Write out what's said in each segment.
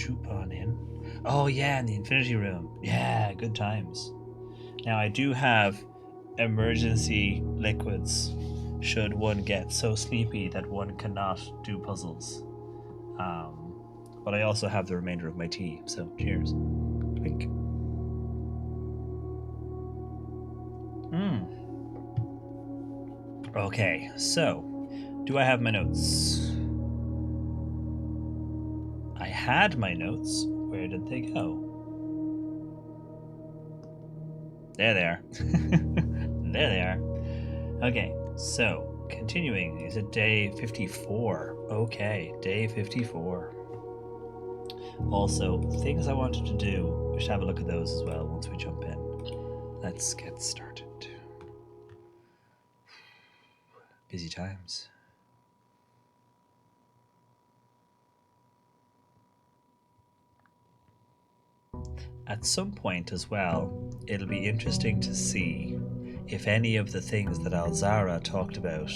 troop on in. Oh yeah, in the Infinity Room. Yeah, good times. Now I do have emergency liquids should one get so sleepy that one cannot do puzzles. But I also have the remainder of my tea, so cheers. Clink. Okay, so do I have my notes? I had my notes. Where did they go? There they are. There they are. Okay, so continuing. Is it day 54? Okay, day 54. Also, things I wanted to do. We should have a look at those as well once we jump in. Let's get started. Busy times. At some point as well, it'll be interesting to see if any of the things that Alzara talked about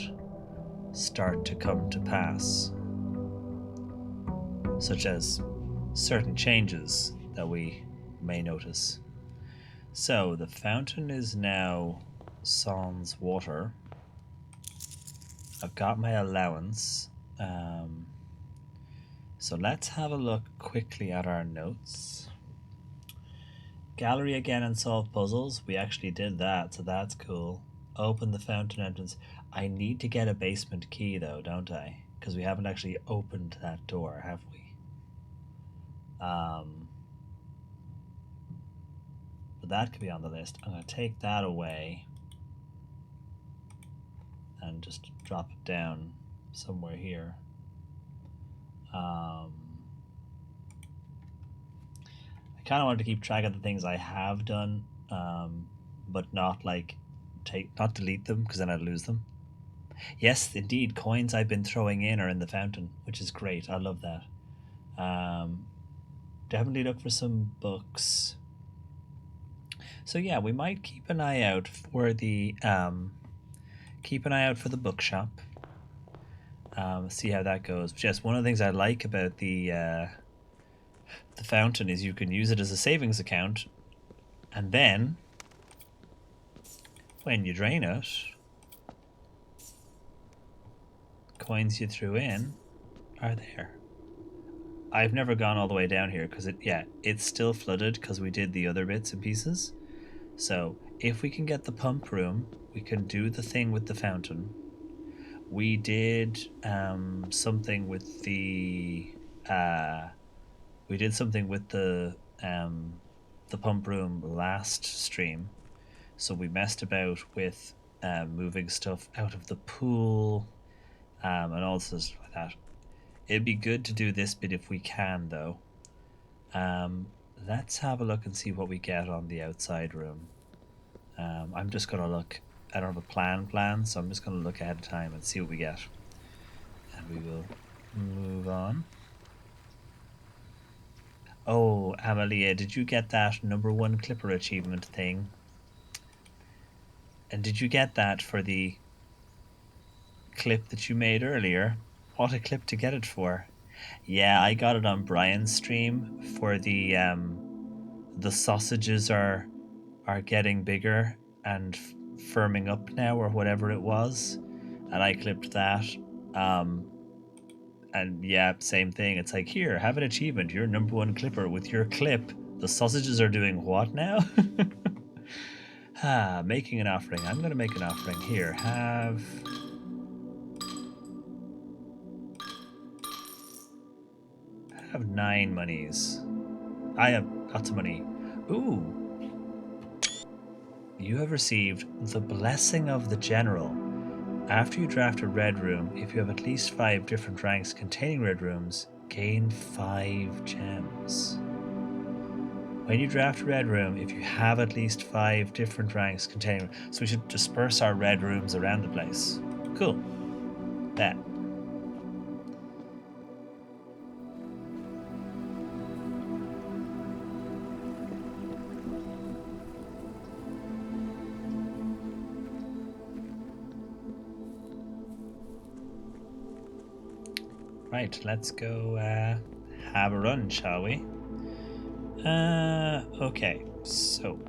start to come to pass, such as certain changes that we may notice. So the fountain is now sans water. I've got my allowance. So let's have a look quickly at our notes. Gallery again and solve puzzles. We actually did that, so that's cool. Open the fountain entrance. I need to get a basement key though, don't I? Because we haven't actually opened that door, have we? But that could be on the list. I'm going to take that away and just drop it down somewhere here. I kind of wanted to keep track of the things I have done, but not like not delete them because then I'd lose them. Yes, indeed, coins I've been throwing in are in the fountain, which is great. I love that. Definitely look for some books. So yeah, we might keep an eye out for the bookshop. See how that goes. But yes, one of the things I like about the fountain is you can use it as a savings account, and then when you drain it, coins you threw in are there. I've never gone all the way down here because it's still flooded because we did the other bits and pieces. So if we can get the pump room, we can do the thing with the fountain. We did something with the pump room last stream. So we messed about with moving stuff out of the pool and all sorts like that. It'd be good to do this bit if we can, though. Let's have a look and see what we get on the outside room. I'm just going to look. I don't have a plan, so I'm just going to look ahead of time and see what we get. And we will move on. Oh, Amalia, did you get that #1 Clipper achievement thing? And did you get that for the clip that you made earlier? What a clip to get it for. Yeah, I got it on Brian's stream for the sausages are getting bigger and firming up now, or whatever it was, and I clipped that. And yeah, same thing. It's like, here, have an achievement. You're #1 Clipper with your clip. The sausages are doing what now? Making an offering. I'm going to make an offering. Here, I have 9 monies. I have lots of money. Ooh. You have received the Blessing of the General. After you draft a red room, if you have at least 5 different ranks containing red rooms, gain 5 gems. When you draft a red room, if you have at least 5 different ranks containing... So we should disperse our red rooms around the place. Cool. That. Right, let's go have a run, shall we? Okay, so.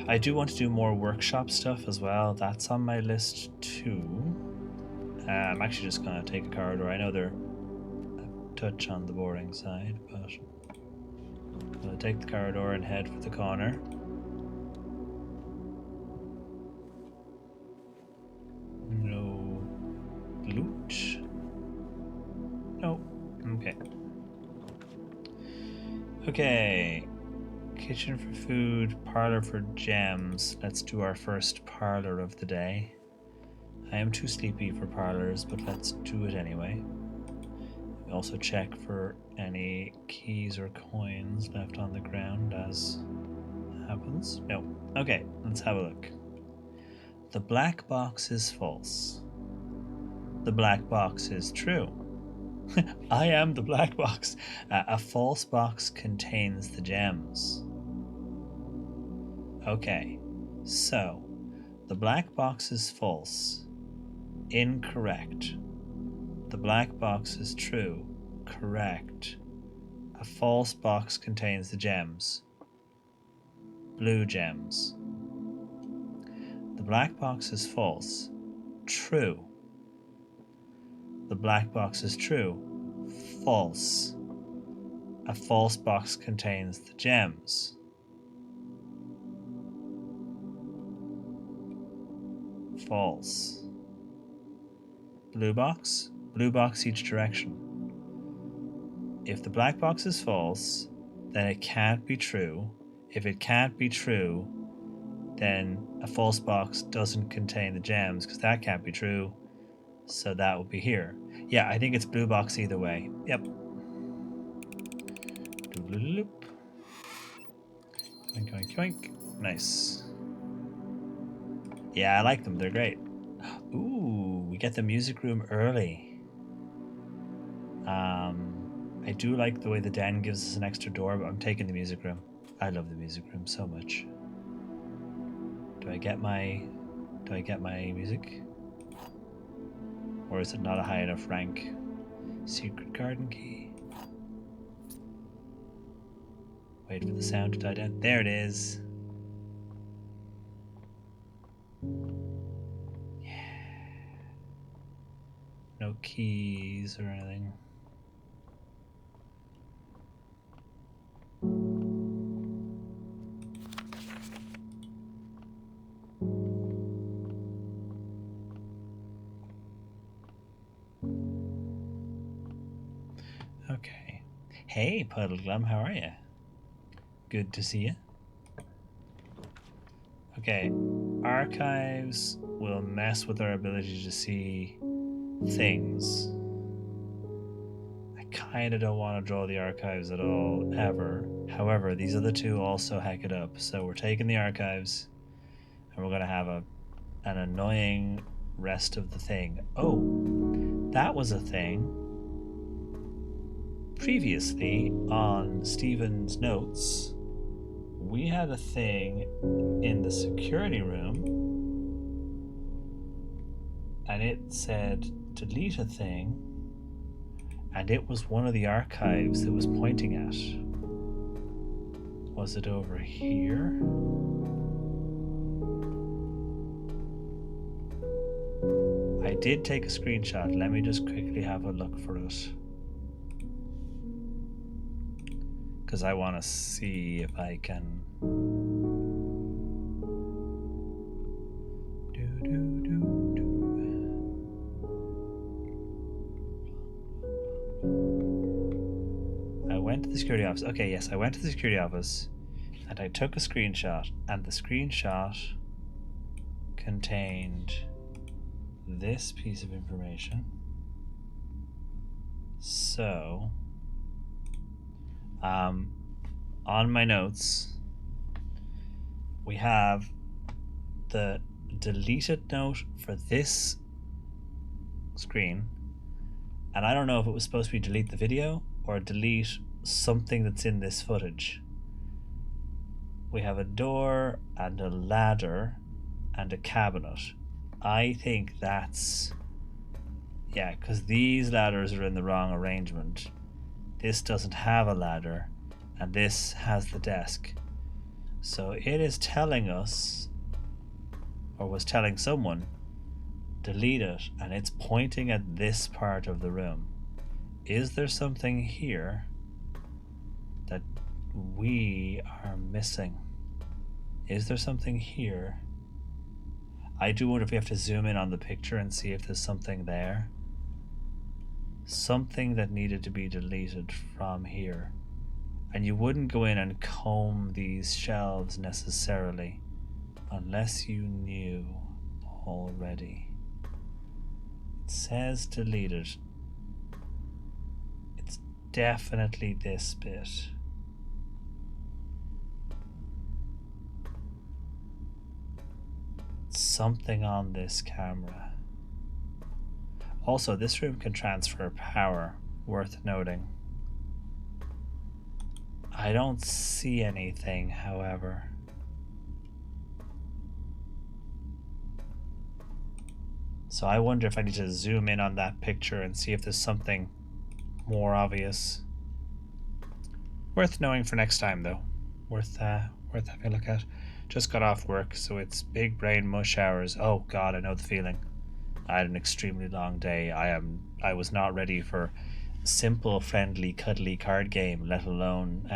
I do want to do more workshop stuff as well. That's on my list too. I'm actually just going to take a corridor. I know they're a touch on the boring side, but I'm going to take the corridor and head for the corner. No loot. No. Okay. Okay. Kitchen for food, parlor for gems. Let's do our first parlor of the day. I am too sleepy for parlors, but let's do it anyway. We also check for any keys or coins left on the ground as happens. No. Okay, let's have a look. The black box is false. The black box is true. I am the black box. A false box contains the gems. Okay, so the black box is false. Incorrect. The black box is true. Correct. A false box contains the gems. Blue gems. The black box is false. True. The black box is true. False. A false box contains the gems. False. Blue box. Blue box each direction. If the black box is false, then it can't be true. If it can't be true, then a false box doesn't contain the gems, because that can't be true. So that would be here. Yeah, I think it's blue box either way. Yep. Doodle-loop. Oink, oink, oink. Nice. Yeah, I like them. They're great. Ooh, we get the music room early. I do like the way the den gives us an extra door, but I'm taking the music room. I love the music room so much. Do I get my music? Or is it not a high enough rank? Secret garden key. Wait for the sound to die down. There it is. Yeah. No keys or anything. Okay. Hey, Puddleglum, how are you? Good to see you. Okay, archives will mess with our ability to see things. I kind of don't want to draw the archives at all, ever. However, these other two also hack it up, so we're taking the archives, and we're going to have an annoying rest of the thing. Oh, that was a thing. Previously, on Stephen's notes, we had a thing in the security room, and it said delete a thing, and it was one of the archives it was pointing at. Was it over here? I did take a screenshot. Let me just quickly have a look for it, because I want to see if I can. I went to the security office. Okay, yes, I went to the security office and I took a screenshot, and the screenshot contained this piece of information. So, on my notes, we have the deleted note for this screen, and I don't know if it was supposed to be delete the video or delete something that's in this footage. We have a door and a ladder and a cabinet. I think that's... Yeah, because these ladders are in the wrong arrangement. This doesn't have a ladder, and this has the desk. So it is telling us, or was telling someone, delete it, and it's pointing at this part of the room. Is there something here that we are missing? Is there something here? I do wonder if we have to zoom in on the picture and see if there's something there. Something that needed to be deleted from here. And you wouldn't go in and comb these shelves necessarily unless you knew already. It says deleted. It's definitely this bit. Something on this camera. Also, this room can transfer power, worth noting. I don't see anything, however. So I wonder if I need to zoom in on that picture and see if there's something more obvious. Worth knowing for next time, though. Worth having a look at. Just got off work, so it's big brain mush hours. Oh God, I know the feeling. I had an extremely long day. I was not ready for simple, friendly, cuddly card game, let alone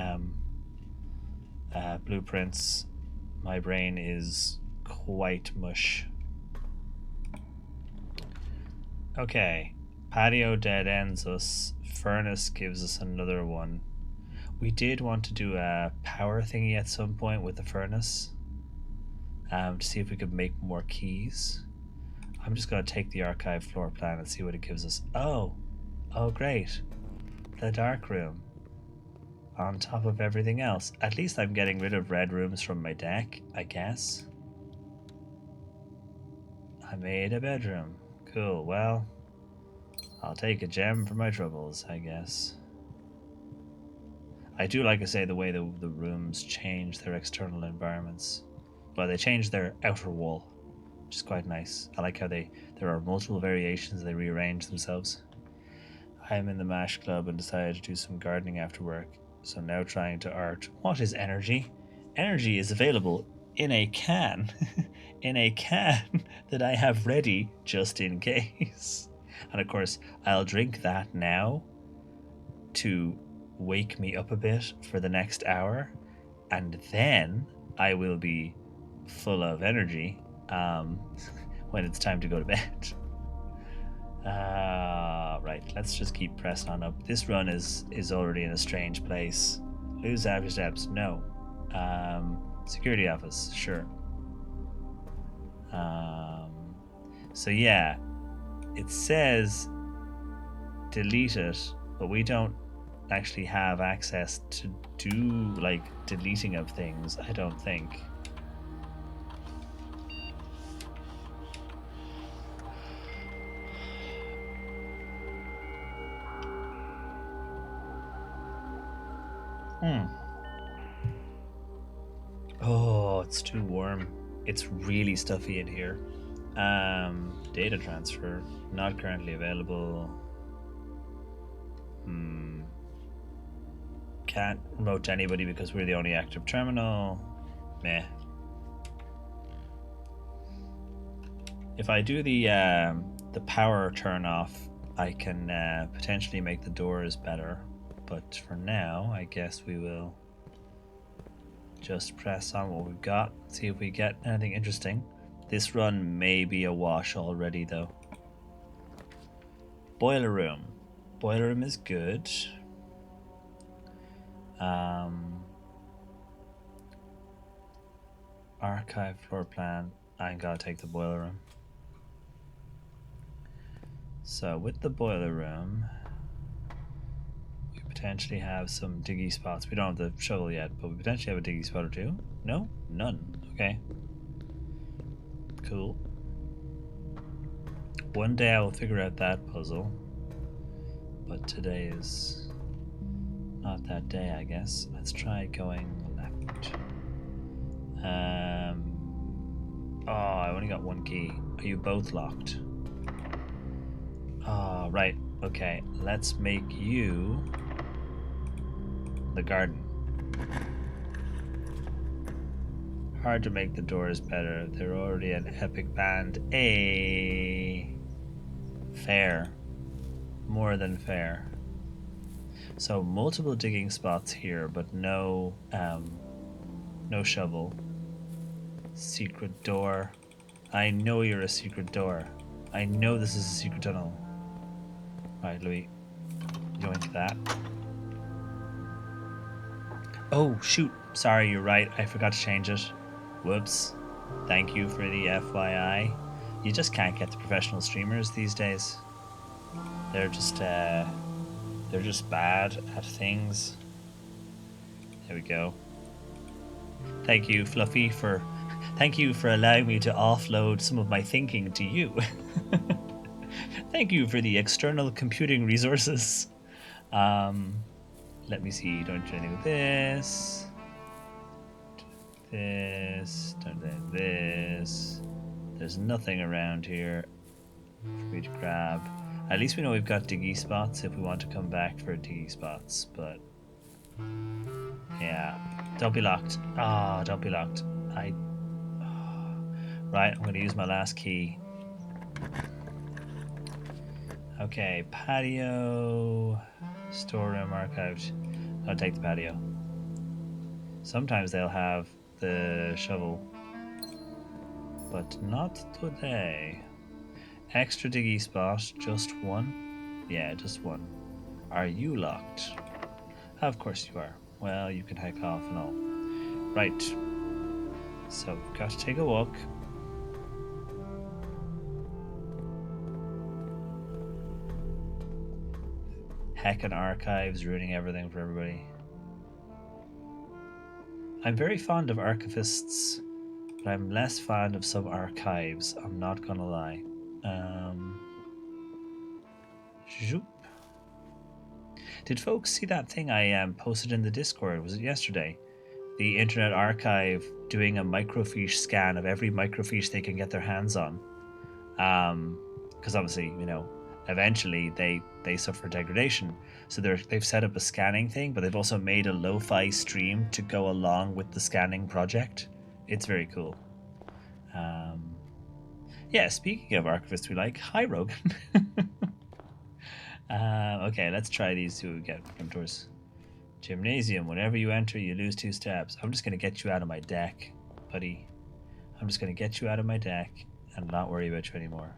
blueprints. My brain is quite mush. Okay, patio dead ends us. Furnace gives us another one. We did want to do a power thingy at some point with the furnace, to see if we could make more keys. I'm just going to take the archive floor plan and see what it gives us. Oh great, the dark room on top of everything else. At least I'm getting rid of red rooms from my deck, I guess. I made a bedroom. Cool, well, I'll take a gem for my troubles, I guess. I do like to say the way the rooms change their external environments. Well, they change their outer wall, which is quite nice. I like how there are multiple variations, they rearrange themselves. I'm in the MASH club and decided to do some gardening after work, so now trying to art. What is energy? Energy is available in a can. In a can that I have ready just in case. And of course, I'll drink that now to wake me up a bit for the next hour, and then I will be full of energy when it's time to go to bed. Right, let's just keep pressing on up. This run is already in a strange place. Lose average steps, no. Security office, sure. So yeah, it says delete it, but we don't actually have access to do like deleting of things, I don't think. Oh, it's too warm. It's really stuffy in here. Data transfer, not currently available. Can't remote to anybody because we're the only active terminal. Meh. If I do the power turn off, I can potentially make the doors better. But for now, I guess we will just press on what we've got, see if we get anything interesting. This run may be a wash already, though. Boiler room. Boiler room is good. Archive floor plan. I gotta take the boiler room. So with the boiler room, we potentially have some diggy spots. We don't have the shovel yet, but we potentially have a diggy spot or two. No? None. Okay. Cool. One day I will figure out that puzzle, but today is not that day, I guess. Let's try going left. Oh, I only got one key. Are you both locked? Oh, right. Okay, let's make you the garden. Hard to make the doors better. They're already an epic band. Fair. More than fair. So multiple digging spots here, but no shovel. Secret door. I know you're a secret door. I know this is a secret tunnel. Right, Louis. Go into that. Oh, shoot. Sorry, you're right. I forgot to change it. Whoops. Thank you for the FYI. You just can't get the professional streamers these days. They're just bad at things. There we go. Thank you, Fluffy, for allowing me to offload some of my thinking to you. Thank you for the external computing resources. Let me see. Don't do anything with this. This. Don't do this. There's nothing around here for me to grab. At least we know we've got diggy spots if we want to come back for diggy spots, but yeah. Don't be locked. Ah, don't be locked. Right, I'm going to use my last key. Okay, patio, storeroom, archived. I'll take the patio. Sometimes they'll have the shovel, but not today. Extra diggy spot, just one? Yeah, just one. Are you locked? Of course you are. Well, you can hack off and all. Right. So, we've got to take a walk. Heckin' archives ruining everything for everybody. I'm very fond of archivists, but I'm less fond of some archives, I'm not gonna lie. Zoop. Did folks see that thing I posted in the Discord? Was it yesterday? The Internet Archive doing a microfiche scan of every microfiche they can get their hands on. Because obviously, you know, eventually they suffer degradation. So they've set up a scanning thing, but they've also made a lo-fi stream to go along with the scanning project. It's very cool. Yeah, speaking of archivists we like, hi Rogan. Okay, let's try these, see what we get from tours. Gymnasium, whenever you enter, you lose 2 steps. I'm just going to get you out of my deck, buddy. I'm just going to get you out of my deck and not worry about you anymore.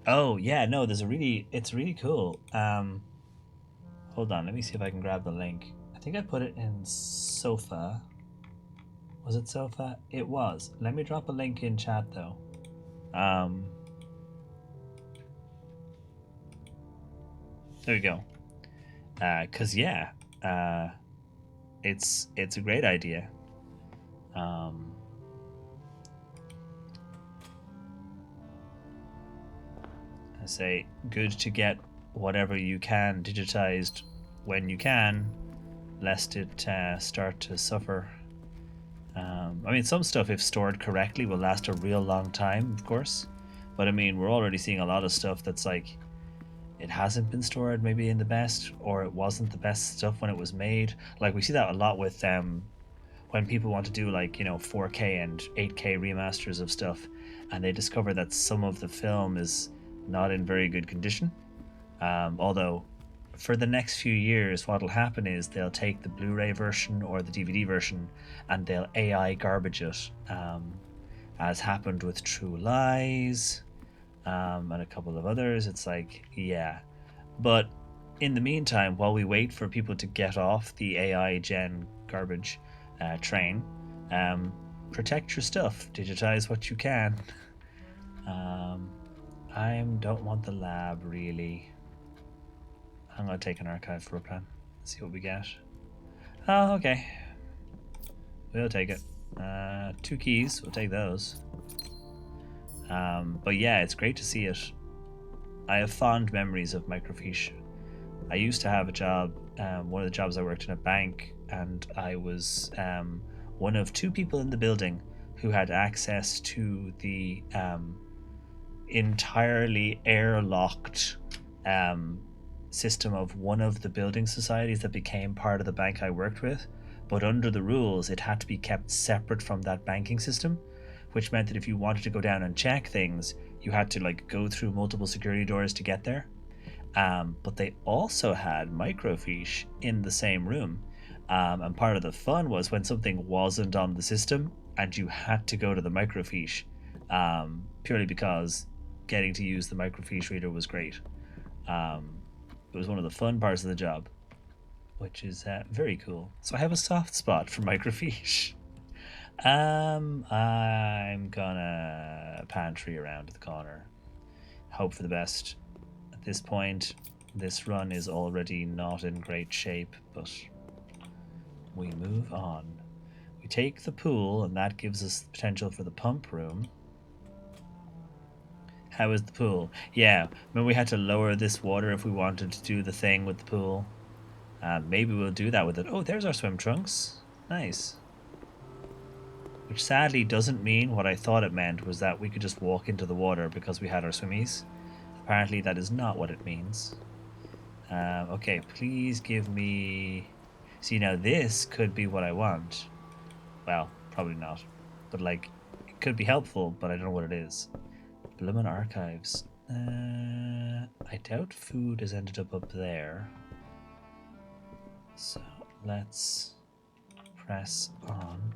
Oh, yeah, no, it's really cool. Hold on, let me see if I can grab the link. I think I put it in Sofa. Was it Sofa? It was. Let me drop a link in chat, though. There we go. Cause yeah, it's a great idea. I say good to get whatever you can digitized when you can, lest it start to suffer. I mean, some stuff, if stored correctly, will last a real long time, of course. But I mean, we're already seeing a lot of stuff that's like, it hasn't been stored maybe in the best, or it wasn't the best stuff when it was made. Like, we see that a lot with when people want to do, like, you know, 4K and 8K remasters of stuff, and they discover that some of the film is not in very good condition. Although for the next few years, what'll happen is they'll take the Blu-ray version or the DVD version and they'll AI garbage it, as happened with True Lies, and a couple of others. It's like, yeah. But in the meantime, while we wait for people to get off the AI gen garbage train, protect your stuff, digitize what you can. I don't want the lab, really. I'm gonna take an archive for a plan. See what we get. Oh, okay. We'll take it. 2 keys, we'll take those. But yeah, it's great to see it. I have fond memories of microfiche. I used to have a job, one of the jobs I worked in a bank, and I was one of two people in the building who had access to the entirely airlocked system of one of the building societies that became part of the bank I worked with. But under the rules, it had to be kept separate from that banking system, which meant that if you wanted to go down and check things, you had to like go through multiple security doors to get there. But they also had microfiche in the same room. And part of the fun was when something wasn't on the system and you had to go to the microfiche, purely because getting to use the microfiche reader was great. It was one of the fun parts of the job, which is very cool. So I have a soft spot for microfiche. I'm gonna pantry around the corner. Hope for the best. At this point, this run is already not in great shape, but we move on. We take the pool, and that gives us the potential for the pump room. How is the pool? Yeah, remember we had to lower this water if we wanted to do the thing with the pool. Maybe we'll do that with it. Oh, there's our swim trunks. Nice. Which sadly doesn't mean what I thought it meant was that we could just walk into the water because we had our swimmies. Apparently that is not what it means. Okay, please give me... See, now this could be what I want. Well, probably not. But like, it could be helpful, but I don't know what it is. Bloomin' Archives. I doubt food has ended up there. So let's press on.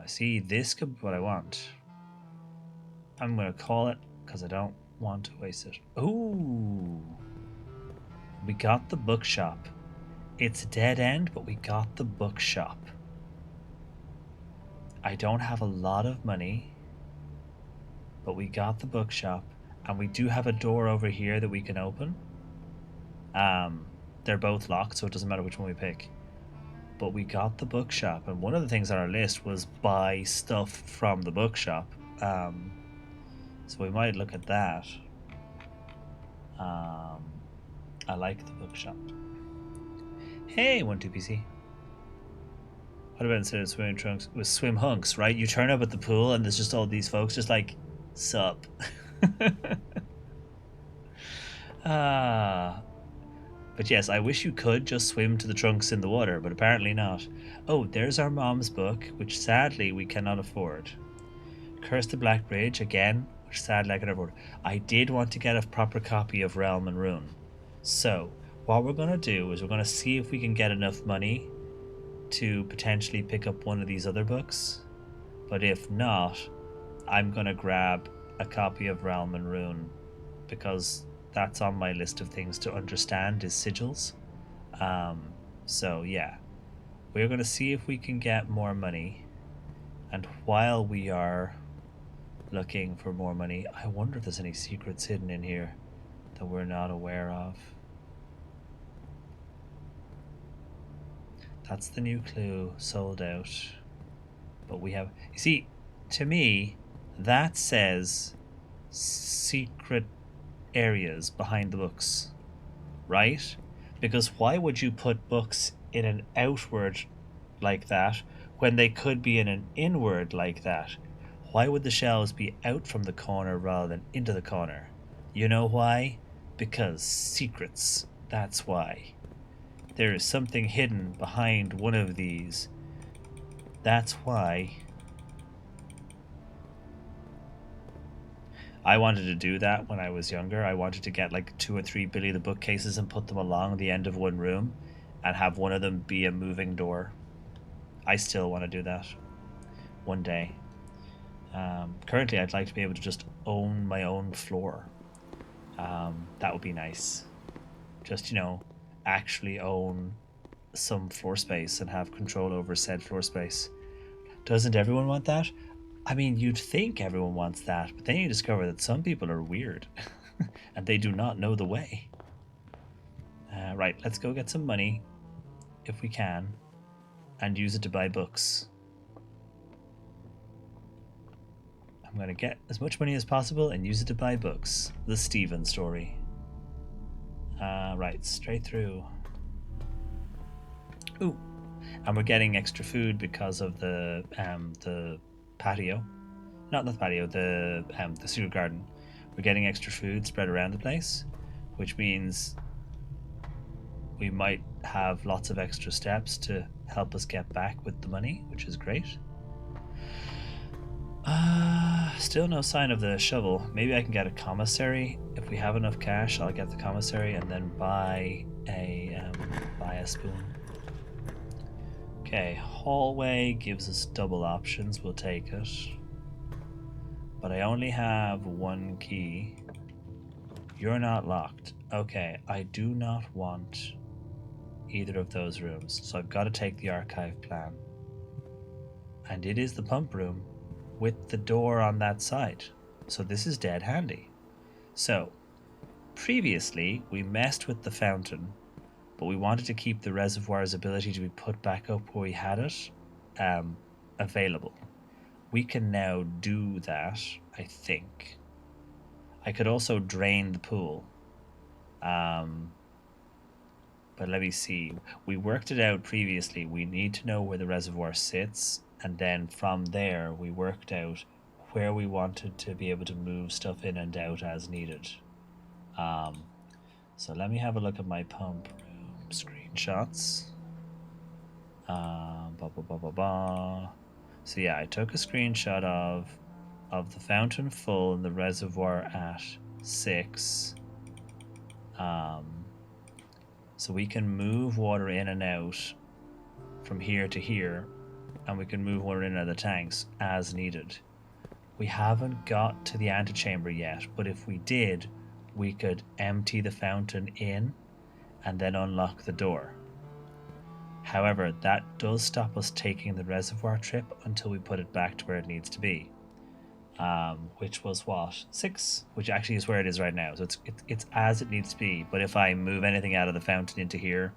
See, this could be what I want. I'm gonna call it because I don't want to waste it. Ooh, we got the bookshop. It's a dead end, but we got the bookshop. I don't have a lot of money, but we got the bookshop, and we do have a door over here that we can open. They're both locked, so it doesn't matter which one we pick. But we got the bookshop, and one of the things on our list was buy stuff from the bookshop. So we might look at that. I like the bookshop. Hey, 12PC. What about instead of swimming trunks with swim hunks, right? You turn up at the pool and there's just all these folks just like, sup. But yes, I wish you could just swim to the trunks in the water, but apparently not. Oh, there's our mom's book, which sadly we cannot afford. Curse the Black Bridge, again, which sadly I can afford. I did want to get a proper copy of Realm and Ruin. So, what we're going to do is we're going to see if we can get enough money to potentially pick up one of these other books. But if not, I'm going to grab a copy of Realm and Ruin because that's on my list of things to understand is sigils. So yeah, we're going to see if we can get more money. And while we are looking for more money, I wonder if there's any secrets hidden in here that we're not aware of. That's the new clue, sold out. But we have, you see, to me, that says secret areas behind the books, right? Because why would you put books in an outward like that when they could be in an inward like that? Why would the shelves be out from the corner rather than into the corner? You know why? Because secrets. That's why. There is something hidden behind one of these. That's why. I wanted to do that when I was younger. I wanted to get like 2 or 3 Billy the bookcases and put them along the end of one room and have one of them be a moving door. I still want to do that one day. Currently, I'd like to be able to just own my own floor. That would be nice. Just, actually own some floor space and have control over said floor space. Doesn't everyone want that? I mean, you'd think everyone wants that, but then you discover that some people are weird and they do not know the way. Right, let's go get some money if we can and use it to buy books. I'm going to get as much money as possible and use it to buy books. The Stephen story. Right, straight through. Ooh, And we're getting extra food because of the patio. Not the patio, the secret garden. We're getting extra food spread around the place, which means we might have lots of extra steps to help us get back with the money, which is great. Still no sign of the shovel. Maybe I can get a commissary. If we have enough cash, I'll get the commissary and then buy a spoon. Okay, hallway gives us double options. We'll take it. But I only have one key. You're not locked. Okay, I do not want either of those rooms, so I've got to take the archive plan. And it is the pump room with the door on that side. So this is dead handy. So, previously we messed with the fountain, but we wanted to keep the reservoir's ability to be put back up where we had it available. We can now do that, I think. I could also drain the pool. But let me see. We worked it out previously. We need to know where the reservoir sits, and then from there we worked out where we wanted to be able to move stuff in and out as needed. So let me have a look at my pump room screenshots. So yeah, I took a screenshot of the fountain full and the reservoir at 6. So we can move water in and out from here to here, and we can move water in and out of the tanks as needed. We haven't got to the antechamber yet, but if we did, we could empty the fountain in and then unlock the door. However, that does stop us taking the reservoir trip until we put it back to where it needs to be, which was what, 6, which actually is where it is right now. So it's as it needs to be. But if I move anything out of the fountain into here,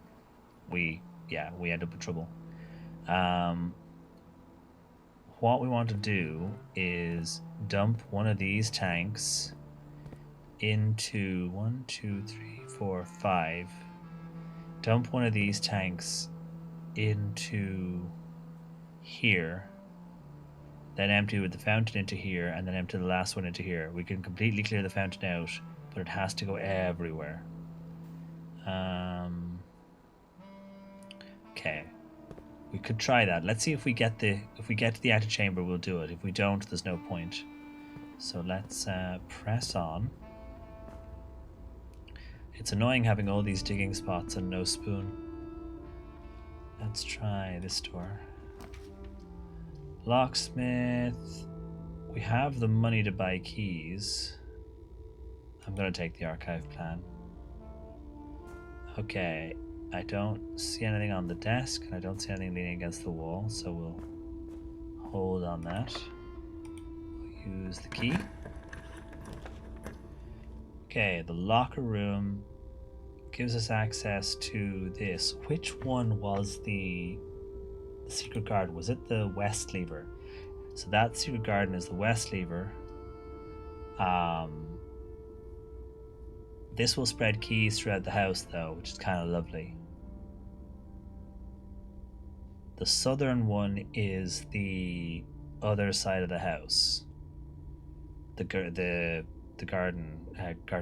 we end up in trouble. What we want to do is dump one of these tanks into 1, 2, 3, 4, 5. Dump one of these tanks into here, then empty with the fountain into here, and then empty the last one into here. We can completely clear the fountain out, but it has to go everywhere. Okay, we could try that. Let's see if we get to the antechamber, we'll do it. If we don't, there's no point. So let's press on. It's annoying having all these digging spots and no spoon. Let's try this door. Locksmith. We have the money to buy keys. I'm going to take the archive plan. Okay, I don't see anything on the desk, and I don't see anything leaning against the wall, so we'll hold on that. We'll use the key. Okay, the locker room gives us access to this. Which one was the secret garden? Was it the west lever? So that secret garden is the west lever. This will spread keys throughout the house though, which is kind of lovely. The southern one is the other side of the house. The garden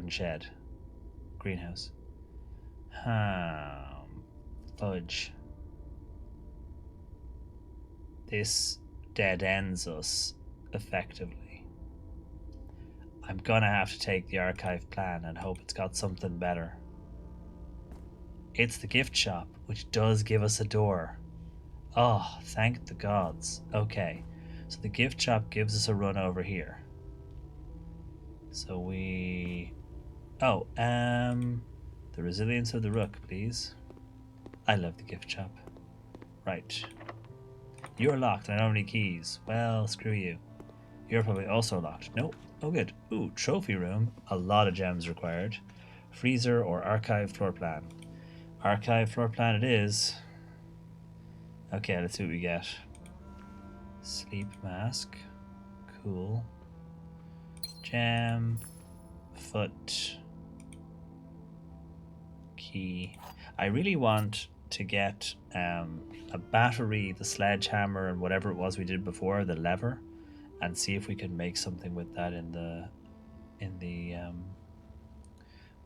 shed, greenhouse. Fudge. This dead ends us effectively. I'm gonna have to take the archive plan and hope it's got something better. It's the gift shop, which does give us a door. Oh, thank the gods. Okay, so the gift shop gives us a run over here. So we... Oh, the resilience of the rook, please. I love the gift shop. Right. You're locked and I don't have any keys. Well, screw you. You're probably also locked. Nope. Oh, good. Ooh, trophy room. A lot of gems required. Freezer or archive floor plan. Archive floor plan it is. Okay, let's see what we get. Sleep mask. Cool. Gem. Foot. Key. I really want to get a battery, the sledgehammer, and whatever it was we did before, the lever, and see if we can make something with that in the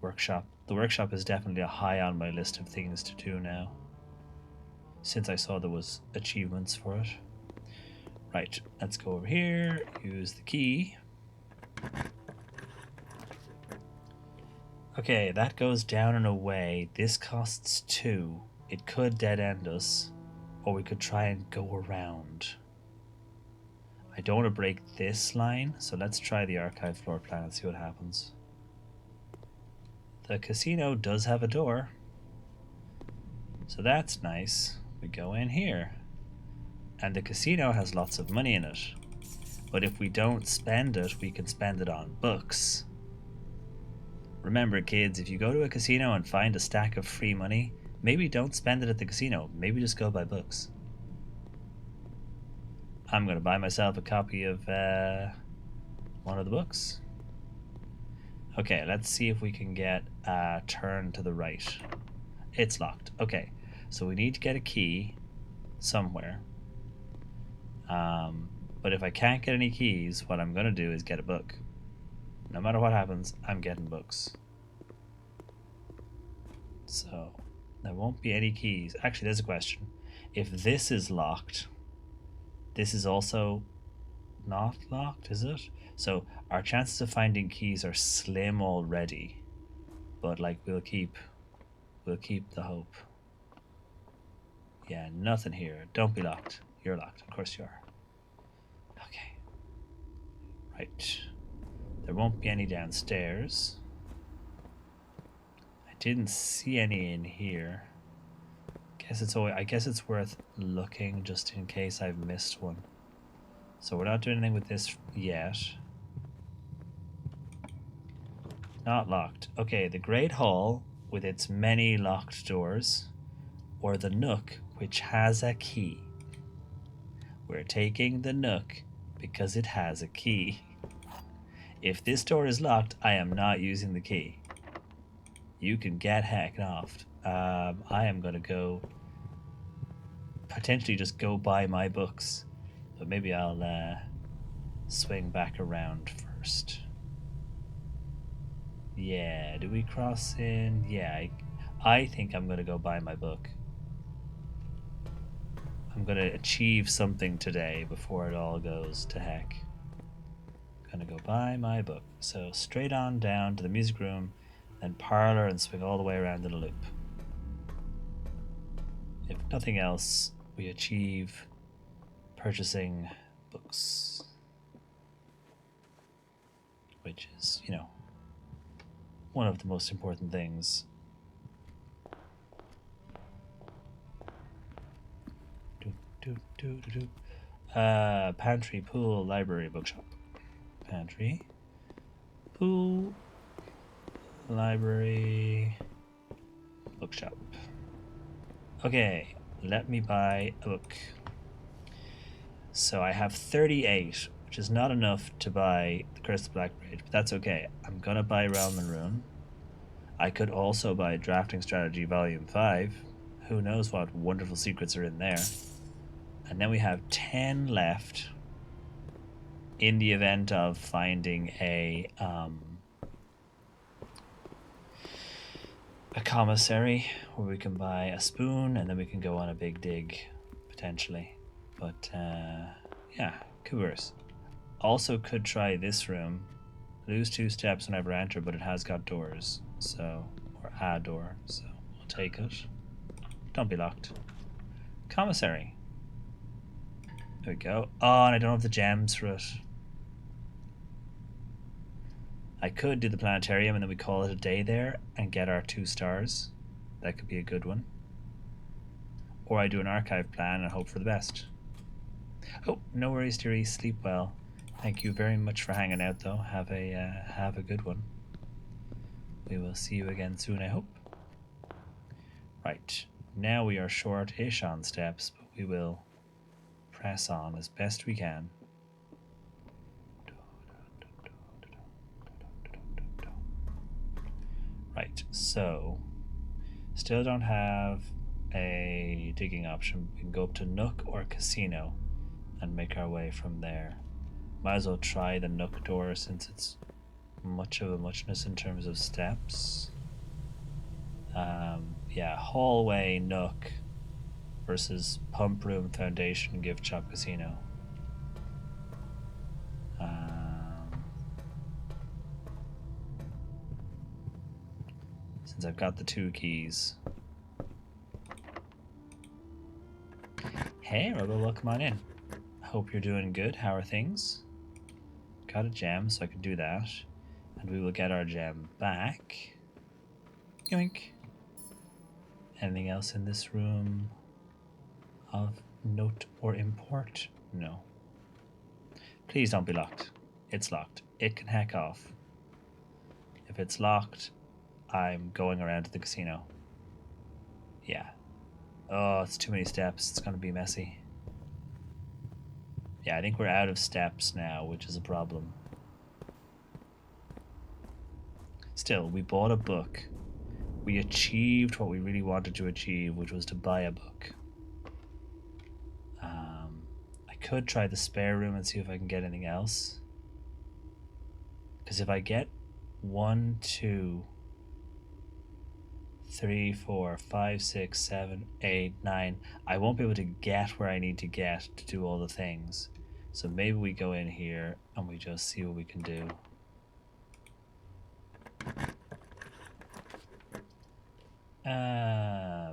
workshop. The workshop is definitely a high on my list of things to do now, since I saw there was achievements for it. Right, let's go over here, use the key. Okay, that goes down and away. This costs 2. It could dead end us, or we could try and go around. I don't want to break this line, so let's try the archive floor plan and see what happens. The casino does have a door, so that's nice. We go in here, and the casino has lots of money in it, but if we don't spend it, we can spend it on books. Remember, kids, if you go to a casino and find a stack of free money, maybe don't spend it at the casino. Maybe just go buy books. I'm going to buy myself a copy of one of the books. Okay, let's see if we can get a turn to the right. It's locked. Okay, so we need to get a key somewhere. But if I can't get any keys, what I'm going to do is get a book. No matter what happens, I'm getting books. So there won't be any keys. Actually, there's a question. If this is locked, this is also not locked, is it? So our chances of finding keys are slim already. But like we'll keep the hope. Yeah, nothing here. Don't be locked. You're locked. Of course you are. Okay. Right. There won't be any downstairs. I didn't see any in here. I guess it's worth looking just in case I've missed one. So we're not doing anything with this yet. Not locked. Okay, the Great Hall with its many locked doors, or the Nook which has a key. We're taking the Nook because it has a key. If this door is locked, I am not using the key. You can get heck off. I am going to go potentially just go buy my books, but maybe I'll swing back around first. Yeah, do we cross in? Yeah, I think I'm going to go buy my book. I'm going to achieve something today before it all goes to heck. I'm going to go buy my book. So straight on down to the music room, then parlor, and swing all the way around in a loop. If nothing else, we achieve purchasing books, which is, one of the most important things. Pantry, pool, library, bookshop. Pantry, pool, library, bookshop. Okay, let me buy a book. So I have 38, which is not enough to buy The Curse of Blackbridge, but that's okay. I'm gonna buy Realm and Ruin. I could also buy Drafting Strategy Volume 5. Who knows what wonderful secrets are in there. And then we have 10 left in the event of finding a commissary where we can buy a spoon and then we can go on a big dig, potentially. But, yeah, Coors. Also could try this room. Lose 2 steps whenever I enter, but it has got doors, so, or a door, so we'll take it. Don't be locked. Commissary. There we go. Oh, and I don't have the gems for it. I could do the planetarium and then we call it a day there and get our 2 stars. That could be a good one. Or I do an archive plan and hope for the best. Oh, no worries, dearie. Sleep well. Thank you very much for hanging out, though. Have a good one. We will see you again soon, I hope. Right. Now we are short-ish on steps, but we will press on as best we can. Right, so still don't have a digging option. We can go up to Nook or Casino and make our way from there. Might as well try the Nook door since it's much of a muchness in terms of steps. Yeah, hallway Nook versus pump room foundation gift shop casino. Since I've got the 2 keys. Hey, Robo, welcome on in. Hope you're doing good. How are things? Got a gem, so I can do that. And we will get our gem back. Yoink. Anything else in this room of note or import? No. Please don't be locked. It's locked. It can heck off. If it's locked, I'm going around to the casino. Yeah. Oh, it's too many steps. It's going to be messy. Yeah, I think we're out of steps now, which is a problem. Still, we bought a book. We achieved what we really wanted to achieve, which was to buy a book. I could try the spare room and see if I can get anything else. Because if I get 1, 2, 3, 4, 5, 6, 7, 8, 9, I won't be able to get where I need to get to do all the things. So maybe we go in here and we just see what we can do.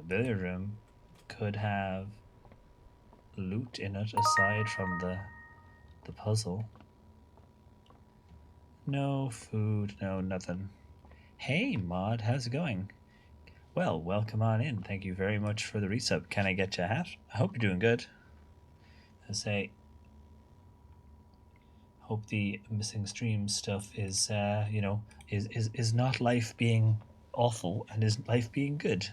Billiard room could have loot in it aside from the puzzle. No food, no nothing. Hey Mod, how's it going? Well, welcome on in. Thank you very much for the resub. Can I get you a hat? I hope you're doing good. I say, hope the missing stream stuff is, is not life being awful and is life being good.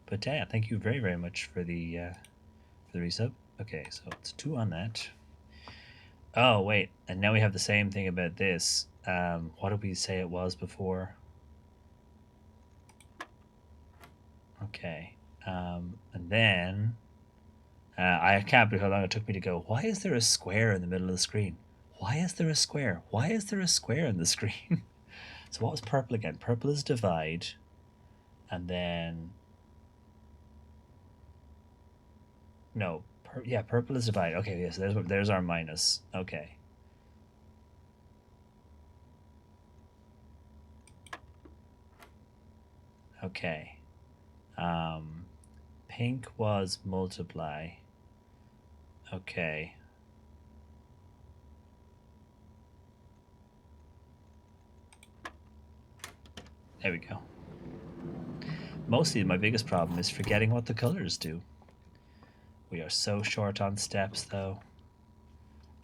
But yeah, thank you very, very much for the resub. Okay, so it's 2 on that. Oh, wait, and now we have the same thing about this. What did we say it was before? Okay, and then I can't believe how long it took me to go, why is there a square in the middle of the screen? Why is there a square? Why is there a square in the screen? So what was purple again? Purple is divide, and then no, yeah, purple is divide. Okay, yes, there's our minus. Okay. Okay. Pink was multiply. Okay. There we go. Mostly my biggest problem is forgetting what the colors do. We are so short on steps though.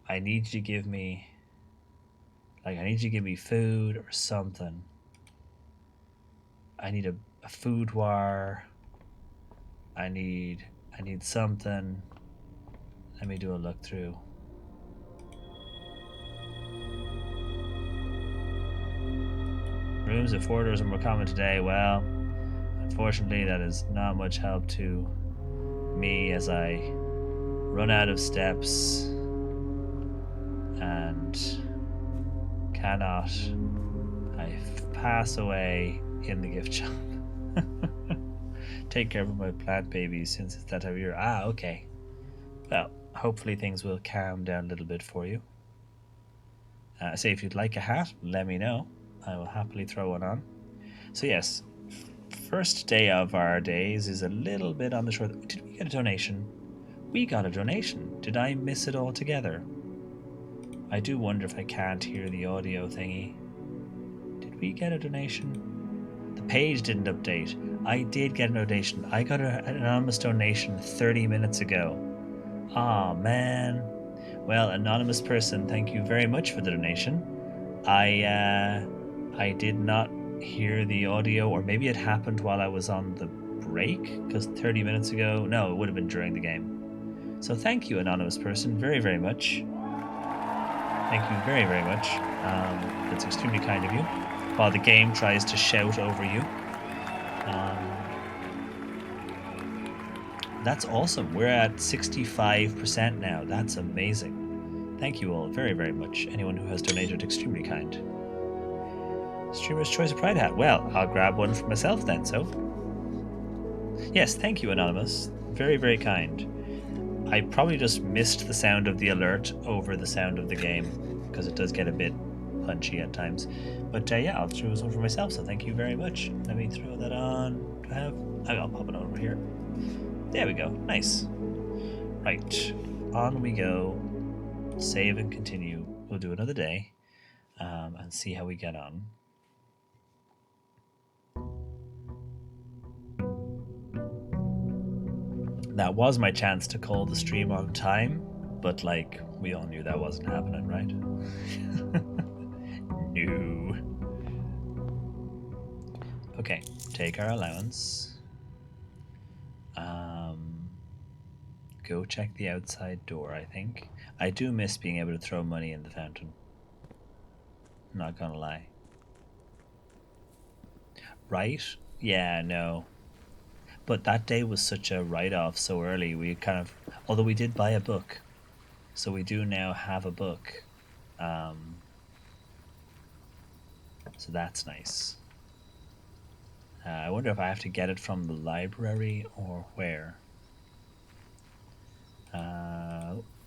I need you to give me food or something. I need a food war. I need something. Let me do a look through. Rooms of 4 doors are more common today. Well, unfortunately that is not much help to me as I run out of steps and cannot. I pass away in the gift shop. Take care of my plant babies since it's that time of year. Ah, okay. Well, hopefully things will calm down a little bit for you. Say if you'd like a hat, let me know. I will happily throw one on. So yes, first day of our days is a little bit on the short. Did we get a donation? We got a donation. Did I miss it altogether? I do wonder if I can't hear the audio thingy. Did we get a donation? The page didn't update. I did get a donation. I got an anonymous donation 30 minutes ago. Aw, man. Well, anonymous person, thank you very much for the donation. I did not hear the audio, or maybe it happened while I was on the break, because 30 minutes ago, no, it would have been during the game. So thank you, anonymous person, very, very much. Thank you very, very much. That's extremely kind of you. While the game tries to shout over you. That's awesome. We're at 65% now. That's amazing. Thank you all very, very much. Anyone who has donated, extremely kind. Streamer's Choice of Pride hat. Well, I'll grab one for myself then, so. Yes, thank you, Anonymous. Very, very kind. I probably just missed the sound of the alert over the sound of the game, because it does get a bit punchy at times. But yeah, I'll choose one for myself, so thank you very much. Let me throw that on. Do I have... I'll pop it over here. There we go. Nice. Right. On we go. Save and continue. We'll do another day and see how we get on. That was my chance to call the stream on time, but like we all knew that wasn't happening, right? No. Okay, take our allowance. Go check the outside door, I think. I do miss being able to throw money in the fountain. I'm not gonna lie. Right? Yeah, no. But that day was such a write-off so early. We kind of... Although we did buy a book. So we do now have a book. So that's nice. I wonder if I have to get it from the library or where.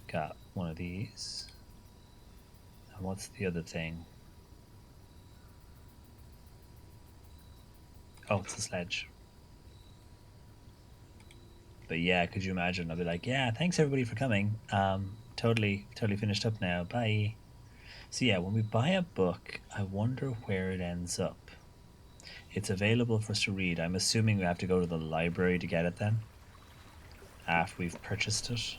Got one of these. And what's the other thing? Oh, it's a sledge. But yeah, could you imagine? I'll be like, yeah, thanks everybody for coming. Totally finished up now. Bye. So yeah, when we buy a book, I wonder where it ends up. It's available for us to read. I'm assuming we have to go to the library to get it then, after we've purchased it.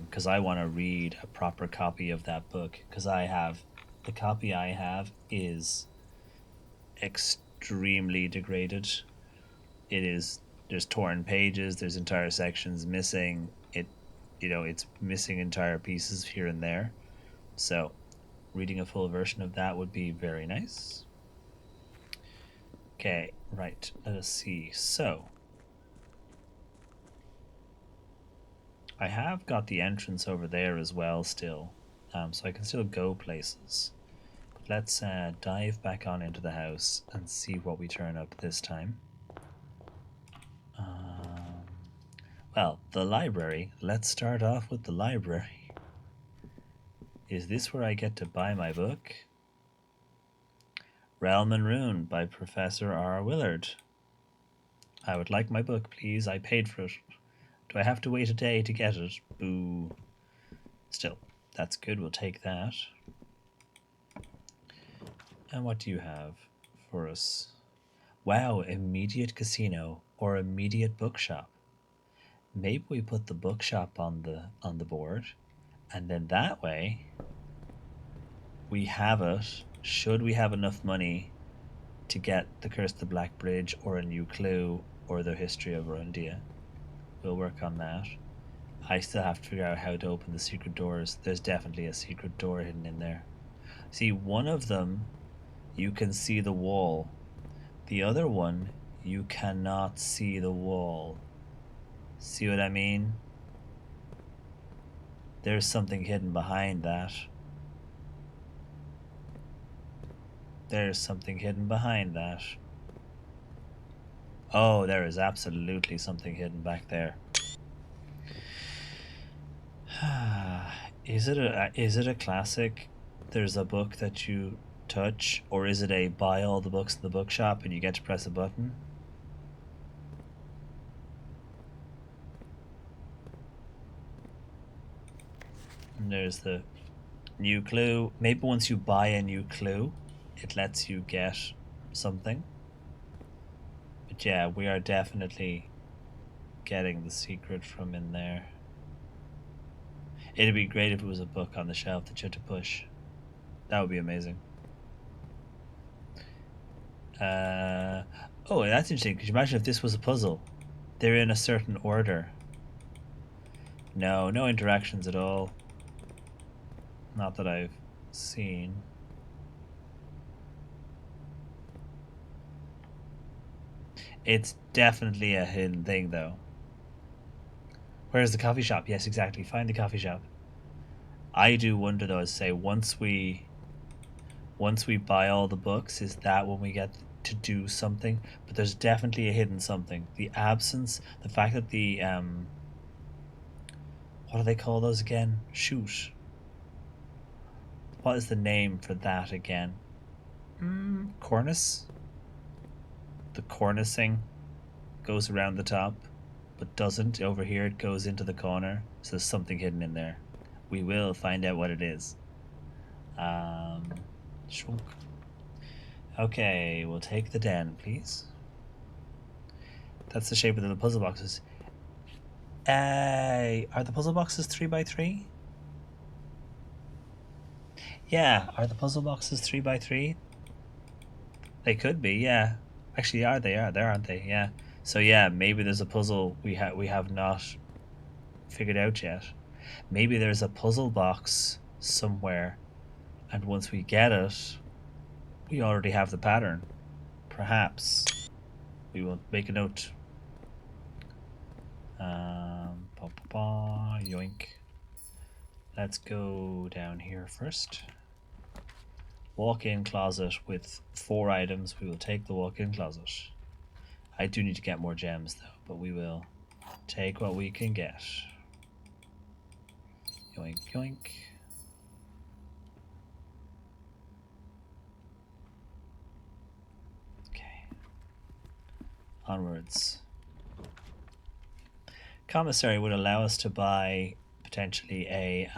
Because I want to read a proper copy of that book. Because the copy I have is extremely degraded. There's torn pages, there's entire sections missing. It's missing entire pieces here and there. So, reading a full version of that would be very nice. Okay, right. Let us see. So, I have got the entrance over there as well still, so I can still go places. But let's dive back on into the house and see what we turn up this time. Well, the library. Let's start off with the library. Is this where I get to buy my book? Realm and Rune by Professor R. Willard. I would like my book, please. I paid for it. Do I have to wait a day to get it? Boo. Still, that's good. We'll take that. And what do you have for us? Wow, immediate casino or immediate bookshop. Maybe we put the bookshop on the board, and then that way we have it. Should we have enough money to get the Curse of the Black Bridge or a new clue or the history of Rundia? We'll work on that. I still have to figure out how to open the secret doors. There's definitely a secret door hidden in there. See, one of them you can see the wall. The other one you cannot see the wall. See what I mean? There's something hidden behind that. There's something hidden behind that. Oh, there is absolutely something hidden back there. Is it a classic? There's a book that you touch, or is it a buy all the books in the bookshop and you get to press a button? And there's the new clue. Maybe once you buy a new clue, it lets you get something. But yeah, we are definitely getting the secret from in there. It'd be great if it was a book on the shelf that you had to push. That would be amazing. Oh, that's interesting. Could you imagine if this was a puzzle? They're in a certain order. No interactions at all. Not that I've seen. It's definitely a hidden thing, though. Where's the coffee shop? Yes, exactly. Find the coffee shop. I do wonder, though, as say, once we buy all the books, is that when we get to do something? But there's definitely a hidden something. The absence, the fact that the what do they call those again? Shoot. What is the name for that again? Cornice? The cornicing goes around the top, but doesn't over here. It goes into the corner. So there's something hidden in there. We will find out what it is. Shrunk. Okay, we'll take the den, please. That's the shape of the puzzle boxes. Are the puzzle boxes 3x3? Yeah, are the puzzle boxes 3x3? They could be, yeah. Actually, they are there, aren't they? Yeah. So yeah, maybe there's a puzzle we have not figured out yet. Maybe there's a puzzle box somewhere, and once we get it, we already have the pattern. Perhaps we will make a note. Yoink. Let's go down here first. Walk-in closet with 4 items. We will take the walk-in closet. I do need to get more gems though, but we will take what we can get. Yoink, yoink. Okay. Onwards. Commissary would allow us to buy potentially a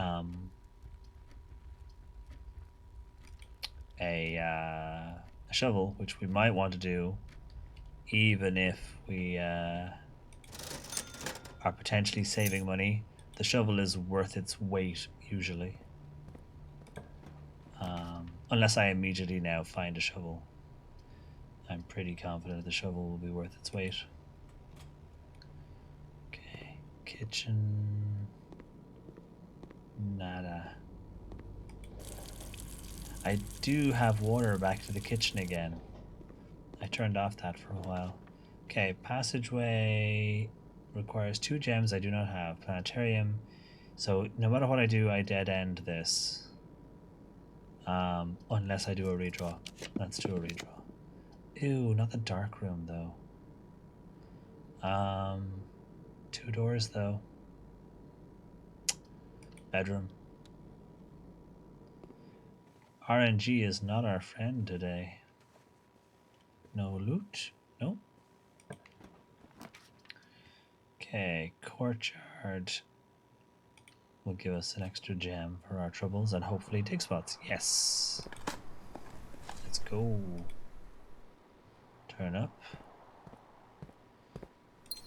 shovel, which we might want to do, even if we are potentially saving money. The shovel is worth its weight usually, unless I immediately now find a shovel. I'm pretty confident the shovel will be worth its weight. Okay, kitchen. Nada. I do have water back to the kitchen again. I turned off that for a while. Okay, passageway requires 2 gems I do not have. Planetarium. So no matter what I do, I dead end this. Unless I do a redraw. Let's do a redraw. Ew, not the dark room though. 2 doors though. Bedroom. RNG is not our friend today. No loot? No. Okay, courtyard will give us an extra gem for our troubles and hopefully dig spots. Yes. Let's go. Turn up.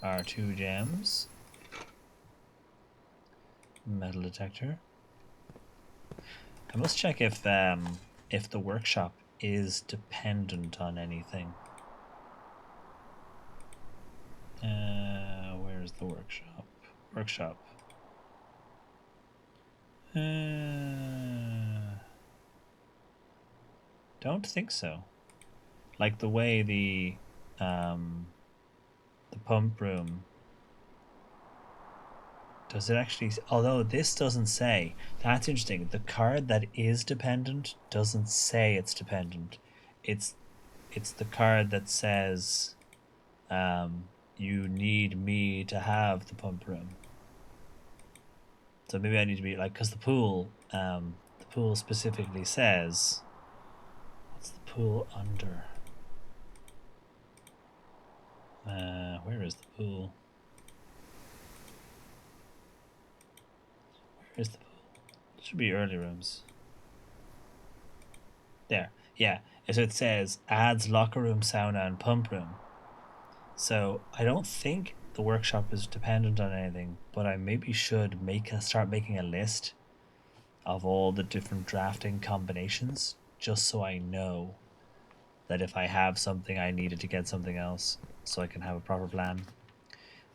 Our 2 gems. Metal detector. I must check if the workshop is dependent on anything. Where's the workshop? Workshop. Don't think so. Like the way the pump room. Does it actually? Although this doesn't say. That's interesting. The card that is dependent doesn't say it's dependent. It's the card that says you need me to have the pump room. So maybe I need to be like, because the pool specifically says, what's the pool under? Where is the pool? Where is the pool? It should be early rooms. There, yeah. So it says adds locker room, sauna, and pump room. So I don't think the workshop is dependent on anything, but I maybe should start making a list of all the different drafting combinations, just so I know that if I have something, I needed to get something else, so I can have a proper plan.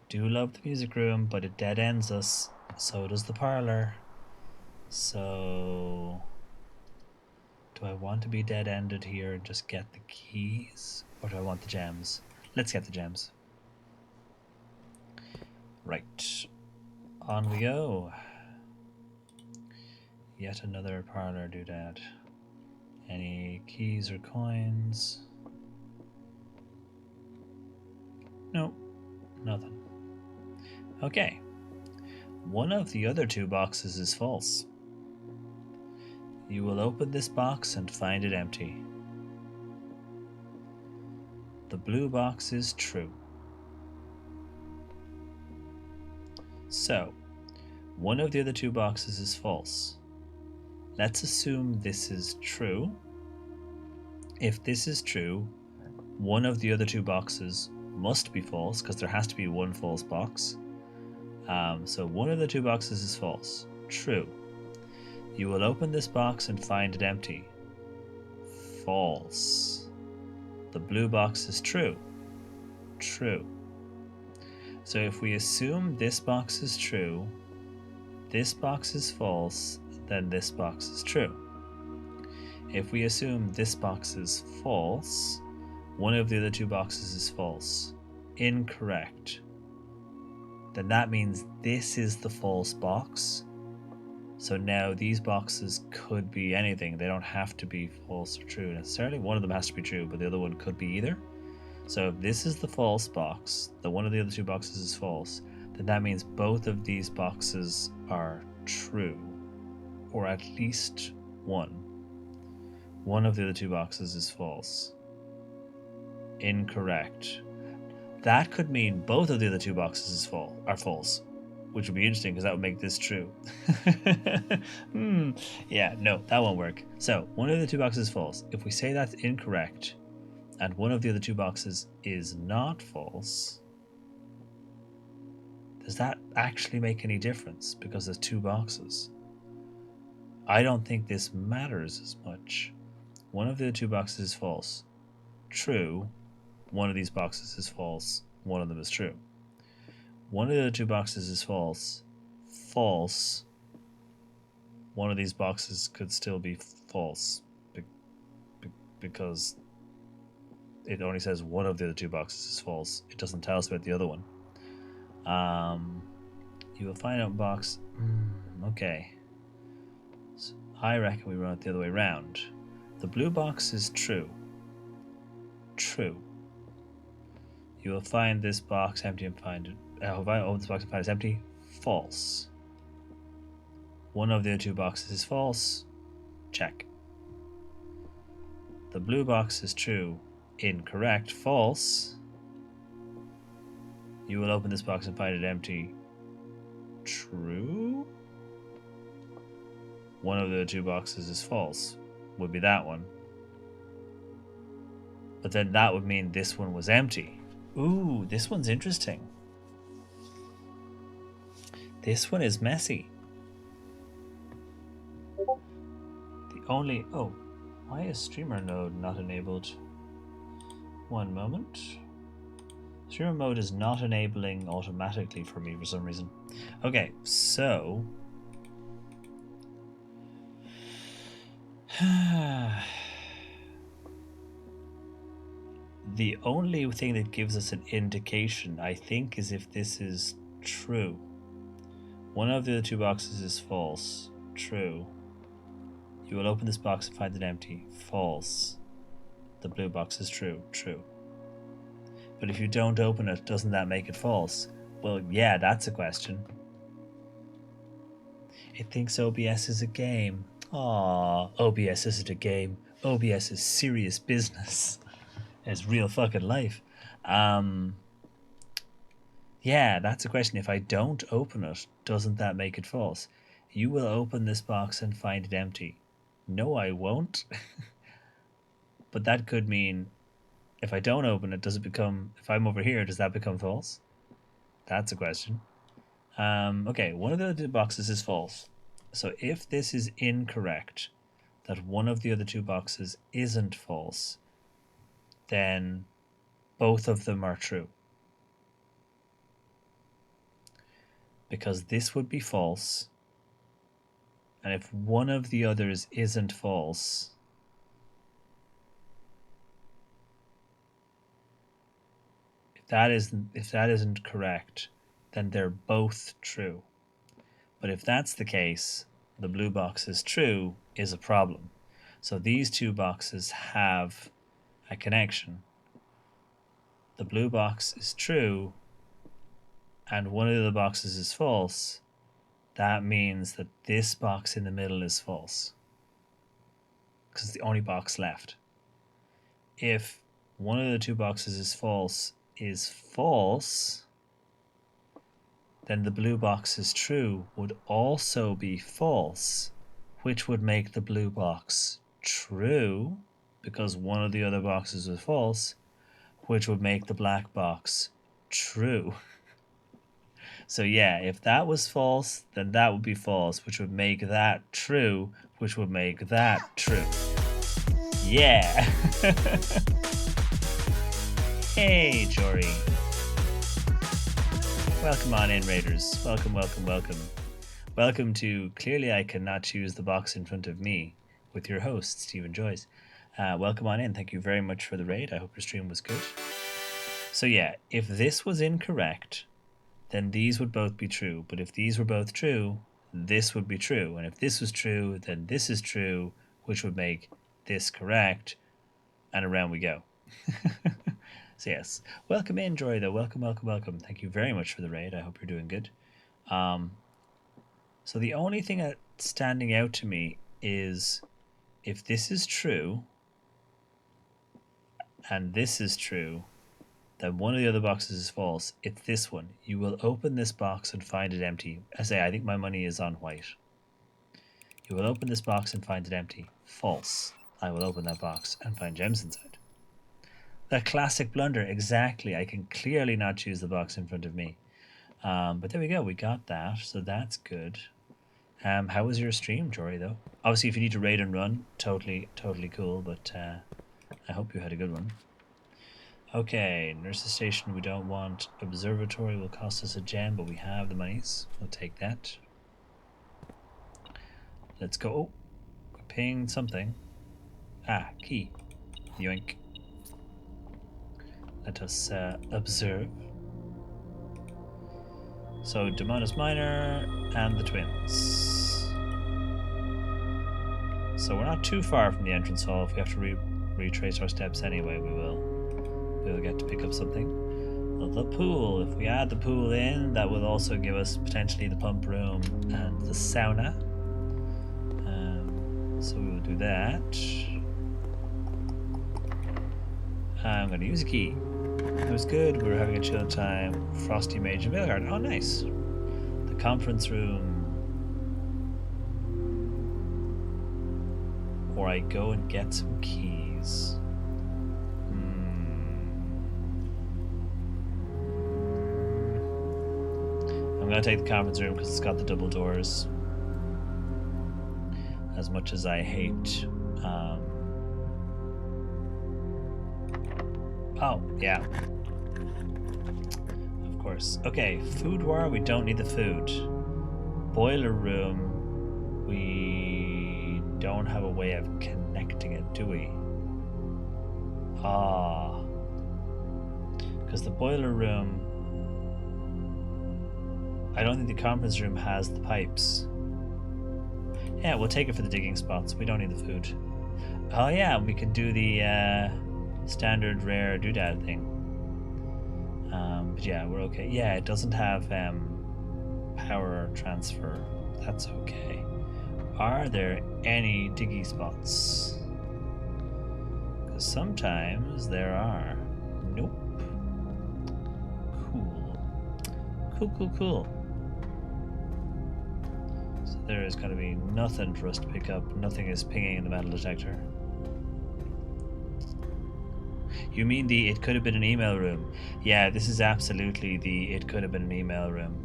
Do love the music room, but it dead ends us. So does the parlor. So do I want to be dead ended here and just get the keys, or do I want the gems? let's get the gems. Right. On we go. Yet another parlor doodad. Any keys or coins? Nope. Nothing. Okay. One of the other two boxes is false. You will open this box and find it empty. The blue box is true. So, one of the other two boxes is false. Let's assume this is true. If this is true, one of the other two boxes must be false because there has to be one false box. So one of the two boxes is false. True. You will open this box and find it empty. False. The blue box is true. True. So if we assume this box is true, this box is false, then this box is true. If we assume this box is false, one of the other two boxes is false. Incorrect. Then that means this is the false box. So now these boxes could be anything. They don't have to be false or true necessarily. One of them has to be true, but the other one could be either. So if this is the false box, the one of the other two boxes is false, then that means both of these boxes are true. Or at least one. One of the other two boxes is false. Incorrect. That could mean both of the other two boxes are false, which would be interesting because that would make this true. Yeah, no, that won't work. So one of the two boxes is false. If we say that's incorrect, and one of the other two boxes is not false, does that actually make any difference? Because there's two boxes. I don't think this matters as much. One of the two boxes is false. True. One of these boxes is false. One of them is true. One of the two boxes is false. False. One of these boxes could still be false because it only says one of the other two boxes is false. It doesn't tell us about the other one. You will find out box. Okay. So I reckon we run it the other way around. The blue box is true. True. You will find this box empty and find it. If I open this box and find it's empty, false. One of the other two boxes is false. Check. The blue box is true. Incorrect. False. You will open this box and find it empty. True. One of the two boxes is false. Would be that one. But then that would mean this one was empty. Ooh, this one's interesting. This one is messy. The only... Oh, why is streamer mode not enabled? One moment. Streamer mode is not enabling automatically for me for some reason. Okay, so... The only thing that gives us an indication, I think, is if this is true. One of the two boxes is false. True. You will open this box and find it empty. False. The blue box is true. True. But if you don't open it, doesn't that make it false? Well, yeah, that's a question. It thinks OBS is a game. Aww, OBS isn't a game. OBS is serious business. It's real fucking life. Yeah, that's a question. If I don't open it, doesn't that make it false? You will open this box and find it empty. No, I won't. But that could mean if I don't open it, does it become... If I'm over here, does that become false? That's a question. Okay, one of the other boxes is false. So if this is incorrect, that one of the other two boxes isn't false, then both of them are true. Because this would be false, and if one of the others isn't false, if that isn't correct, then they're both true. But if that's the case, the blue box is true is a problem. So these two boxes have a connection. The blue box is true and one of the boxes is false. That means that this box in the middle is false because it's the only box left. If one of the two boxes is false, then the blue box is true would also be false, which would make the blue box true because one of the other boxes was false, which would make the black box true. So yeah, if that was false, then that would be false, which would make that true, which would make that true. Yeah! Hey, Jory. Welcome on in, Raiders. Welcome, welcome, welcome. Welcome to Clearly I Cannot Choose the Box in Front of Me with your host, Stephen Joyce. Welcome on in. Thank you very much for the raid. I hope your stream was good. So yeah, if this was incorrect, then these would both be true. But if these were both true, this would be true. And if this was true, then this is true, which would make this correct. And around we go. So yes, welcome in, Joy, though. Welcome, welcome, welcome. Thank you very much for the raid. I hope you're doing good. So the only thing that's standing out to me is if this is true and this is true, then one of the other boxes is false. It's this one. You will open this box and find it empty. I think my money is on white. You will open this box and find it empty. False. I will open that box and find gems inside. That classic blunder, exactly. I can clearly not choose the box in front of me. But there we go, we got that, so that's good. How was your stream, Jory, though? Obviously, if you need to raid and run, totally cool, but I hope you had a good one. Okay, nurse's station we don't want. Observatory will cost us a gem, but we have the monies. We'll take that. Let's go. Oh, we pinged something. Ah, key. Yoink. Let us observe. So, Demonis Minor and the twins. So we're not too far from the entrance hall. If we have to retrace our steps anyway, we will get to pick up something. Well, the pool. If we add the pool in, that will also give us potentially the pump room and the sauna. So we will do that. I'm going to use a key. It was good. We were having a chill time. Frosty Mage and Veilguard. Oh, nice. The conference room. Or I go and get some keys. I'm going to take the conference room because it's got the double doors. As much as I hate... Oh, yeah. Of course. Okay, food war, we don't need the food. Boiler room, we don't have a way of connecting it, do we? Ah. Because the boiler room... I don't think the conference room has the pipes. Yeah, we'll take it for the digging spots. We don't need the food. Oh yeah, we can do the standard rare doodad thing. But yeah, we're okay. Yeah, it doesn't have power transfer. That's okay. Are there any diggy spots? Because sometimes there are. Nope. Cool. So there is going to be nothing for us to pick up. Nothing is pinging in the metal detector. You mean the it could have been an email room? Yeah, this is absolutely the it could have been an email room.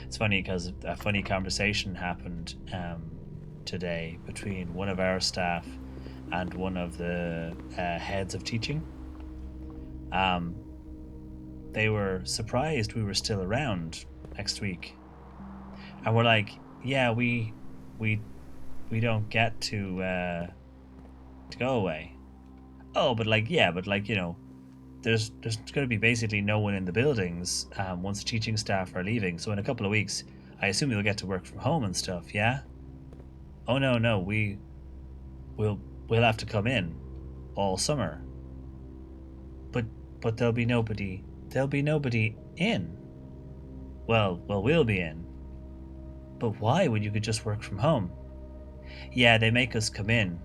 It's funny because a funny conversation happened today between one of our staff and one of the heads of teaching. They were surprised we were still around next week. And we're like, yeah, we we don't get to go away. Oh, but like, yeah, but like, you know, there's going to be basically no one in the buildings once the teaching staff are leaving. So in a couple of weeks, I assume you'll get to work from home and stuff. Yeah. Oh no, no, we'll we'll have to come in all summer. But but there'll be nobody. There'll be nobody in. Well, we'll be in. But why when you could just work from home? Yeah, they make us come in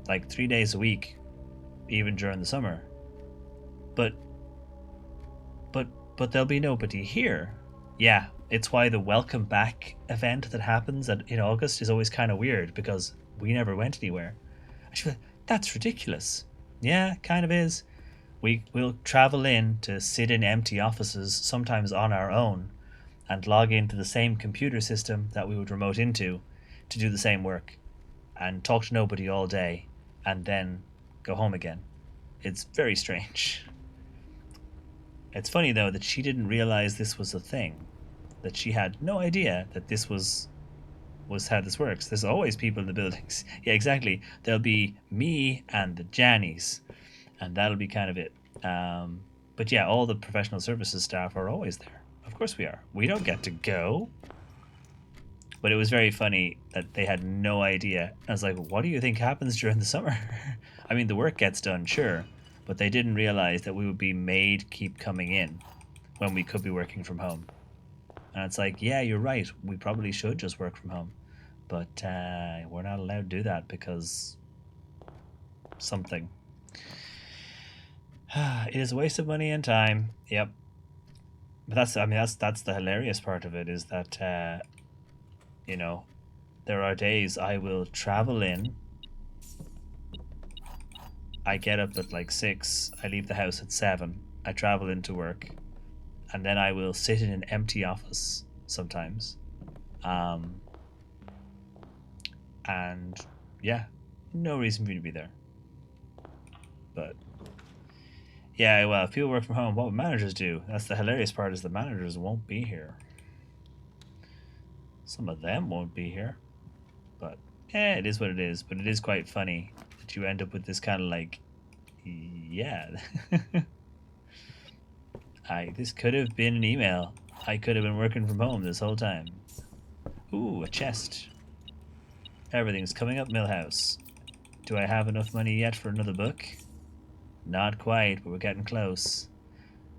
like 3 days a week, even during the summer. But but but there'll be nobody here. Yeah, it's why the welcome back event that happens in August is always kind of weird because we never went anywhere. I feel that's ridiculous. Yeah, kind of is. We'll travel in to sit in empty offices, sometimes on our own, and log into the same computer system that we would remote into to do the same work and talk to nobody all day and then go home again. It's very strange. It's funny though that she didn't realize this was a thing, that she had no idea that this was how this works. There's always people in the buildings. Yeah, exactly. There'll be me and the Jannies, and that'll be kind of it. But yeah, all the professional services staff are always there. Of course we are. We don't get to go. But it was very funny that they had no idea. I was like, what do you think happens during the summer? I mean, the work gets done, sure, but they didn't realize that we would be made keep coming in when we could be working from home. And it's like, yeah, you're right. We probably should just work from home. But we're not allowed to do that because something. It is a waste of money and time. Yep. But that's the hilarious part of it is that you know, there are days I will travel in. I get up at like 6. I leave the house at 7. I travel into work, and then I will sit in an empty office sometimes. Um, and yeah, no reason for me to be there. But yeah, well, if people work from home, what would managers do? That's the hilarious part is the managers won't be here. Some of them won't be here, but it is what it is. But it is quite funny that you end up with this kind of like, yeah. This could have been an email. I could have been working from home this whole time. Ooh, a chest. Everything's coming up, Millhouse. Do I have enough money yet for another book? Not quite, but we're getting close.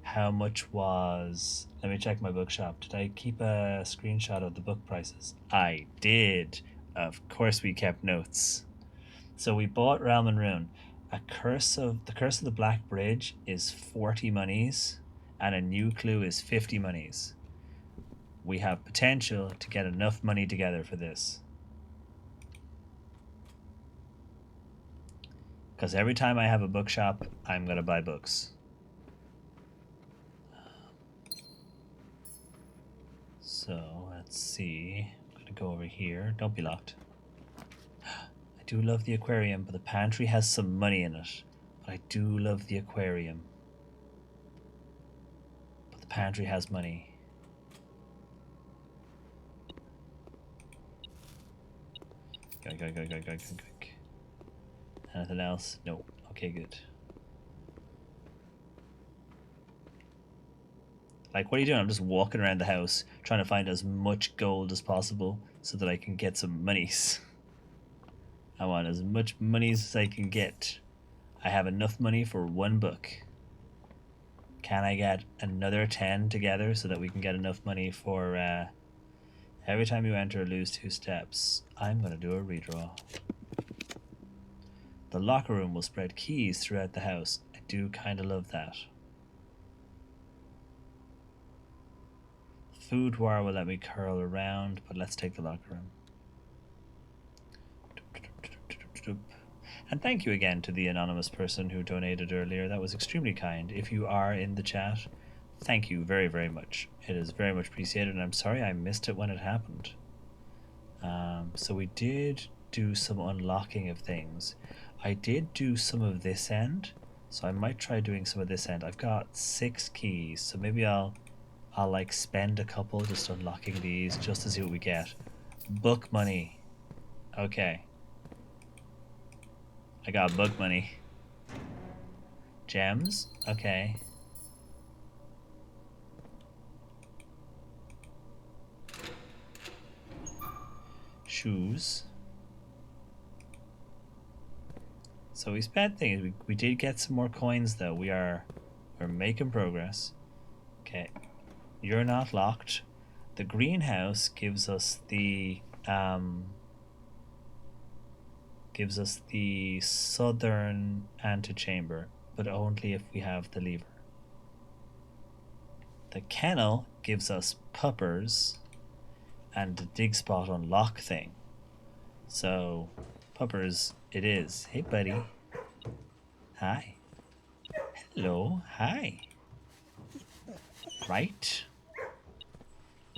How much was... Let me check my bookshop. Did I keep a screenshot of the book prices? I did. Of course we kept notes. So we bought Realm and Rune. The Curse of the Black Bridge is 40 monies, and a new clue is 50 monies. We have potential to get enough money together for this. Because every time I have a bookshop, I'm going to buy books. So, let's see. I'm going to go over here. Don't be locked. I do love the aquarium, but the pantry has some money in it. But I do love the aquarium. But the pantry has money. Go. Anything else? No. Okay, good. Like, what are you doing? I'm just walking around the house trying to find as much gold as possible so that I can get some monies. I want as much money as I can get. I have enough money for one book. Can I get another 10 together so that we can get enough money for every time you enter lose 2 steps? I'm going to do a redraw. The locker room will spread keys throughout the house. I do kind of love that. Food war will let me curl around, but let's take the locker room. And thank you again to the anonymous person who donated earlier. That was extremely kind. If you are in the chat, thank you very, very much. It is very much appreciated, and I'm sorry I missed it when it happened. So we did do some unlocking of things. I did do some of this end, so I might try doing some of this end. I've got 6 keys, so maybe I'll like spend a couple just unlocking these just to see what we get. Book money. Okay. I got book money. Gems? Okay. Shoes. So we spent things. We did get some more coins though. We're making progress. Okay. You're not locked. The greenhouse gives us the southern antechamber, but only if we have the lever. The kennel gives us puppers and the dig spot unlock thing. So puppers it is. Hey buddy. Hi. Hello. Hi. Right.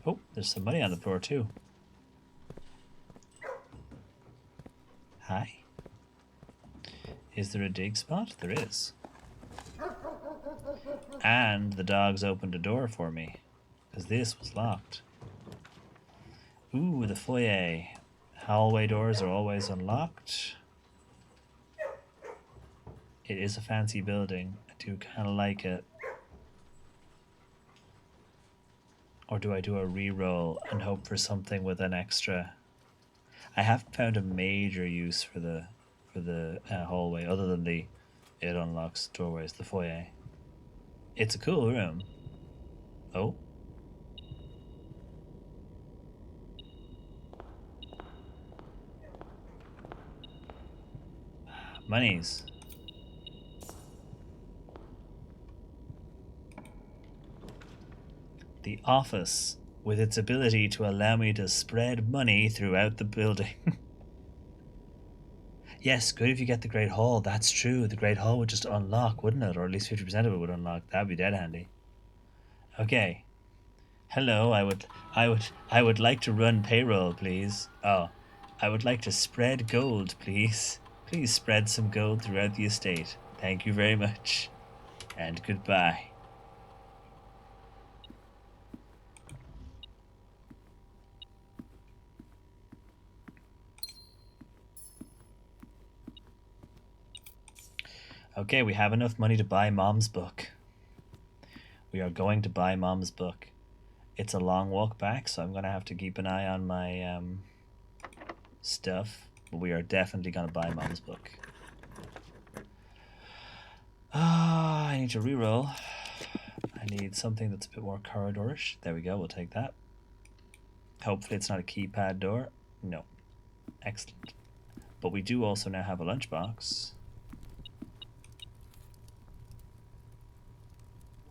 Oh, there's some money on the floor too. Hi. Is there a dig spot? There is. And the dogs opened a door for me, because this was locked. Ooh, the foyer. Hallway doors are always unlocked. It is a fancy building. I do kind of like it. Or do I do a re-roll and hope for something with an extra? I haven't found a major use for the hallway other than it unlocks doorways, the foyer. It's a cool room. Oh. Monies. The office, with its ability to allow me to spread money throughout the building. Yes, good if you get the Great Hall. That's true. The Great Hall would just unlock, wouldn't it? Or at least 50% of it would unlock. That'd be dead handy. Okay. Hello, I would like to run payroll, please. Oh, I would like to spread gold, please. Please spread some gold throughout the estate. Thank you very much. And goodbye. Okay, we have enough money to buy Mom's book. We are going to buy Mom's book. It's a long walk back, so I'm going to have to keep an eye on my stuff. But we are definitely going to buy Mom's book. Ah, I need to reroll. I need something that's a bit more corridorish. There we go, we'll take that. Hopefully it's not a keypad door. No. Excellent. But we do also now have a lunchbox.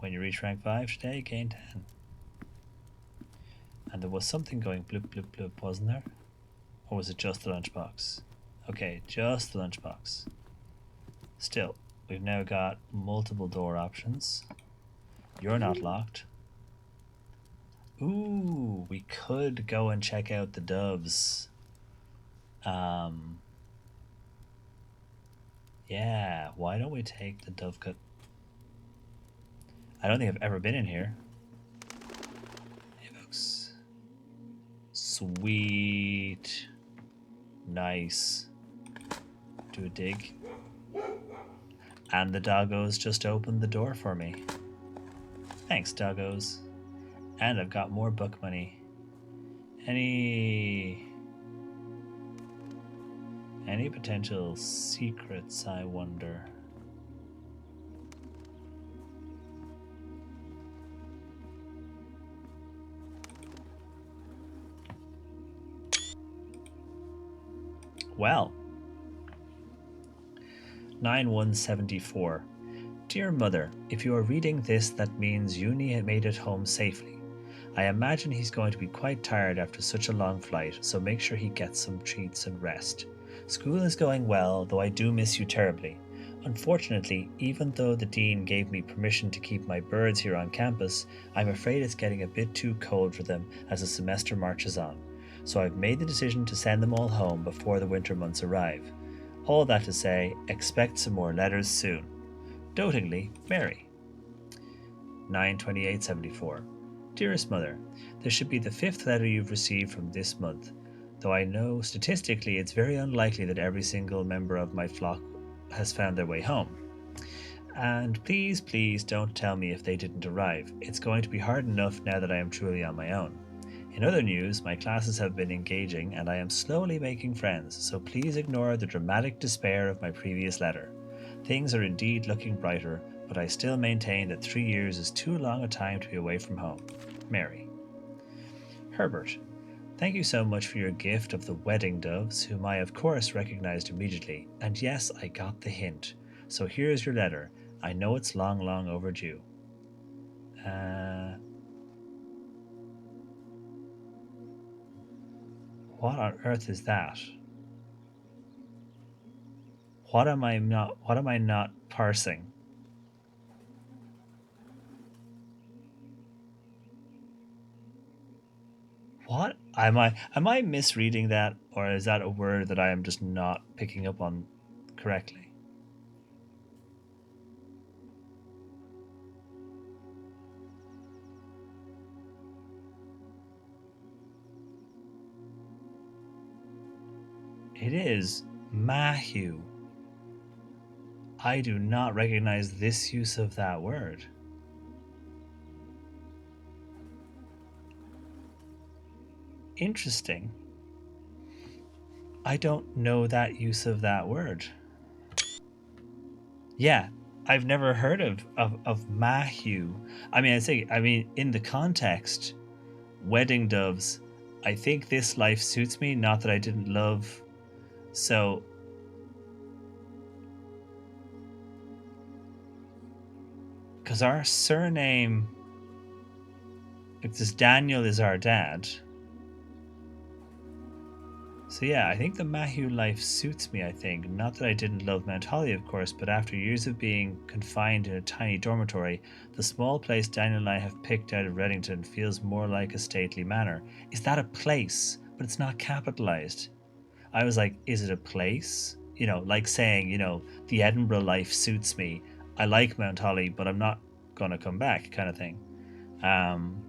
When you reach rank 5 today, gain 10. And there was something going bloop bloop bloop, wasn't there? Or was it just the lunchbox? Okay, just the lunchbox. Still, we've now got multiple door options. You're not locked. Ooh, we could go and check out the doves. Yeah, why don't we take the Dovecote? I don't think I've ever been in here. Hey, folks. Sweet. Nice. Do a dig. And the doggos just opened the door for me. Thanks, doggos. And I've got more book money. Any potential secrets, I wonder? Well, 9174. Dear Mother, if you are reading this, that means Uni made it home safely. I imagine he's going to be quite tired after such a long flight, so make sure he gets some treats and rest. School is going well, though I do miss you terribly. Unfortunately, even though the Dean gave me permission to keep my birds here on campus, I'm afraid it's getting a bit too cold for them as the semester marches on. So I've made the decision to send them all home before the winter months arrive. All that to say, expect some more letters soon. Dotingly, Mary. 9/28/74. Dearest Mother, this should be the 5th letter you've received from this month. though I know statistically it's very unlikely that every single member of my flock has found their way home. And please, please don't tell me if they didn't arrive. It's going to be hard enough now that I am truly on my own. In other news, my classes have been engaging and I am slowly making friends, so please ignore the dramatic despair of my previous letter. Things are indeed looking brighter, but I still maintain that 3 years is too long a time to be away from home. Mary. Herbert. Thank you so much for your gift of the wedding doves, whom I of course recognized immediately, and yes, I got the hint. So here's your letter. I know it's long, long overdue. What on earth is that? What am I not parsing? What am I misreading that, or is that a word that I am just not picking up on correctly? It is Mahu. I do not recognize this use of that word. Interesting. I don't know that use of that word. Yeah, I've never heard of Mahu. I mean, in the context, wedding doves, I think this life suits me, not that I didn't love. So, because our surname, because Daniel is our dad. So yeah, I think the Mahu life suits me, I think. Not that I didn't love Mount Holly, of course, but after years of being confined in a tiny dormitory, the small place Daniel and I have picked out of Reddington feels more like a stately manor. Is that a place? But it's not capitalized. I was like, is it a place? Like saying, the Edinburgh life suits me. I like Mount Holly, but I'm not going to come back, kind of thing. Um,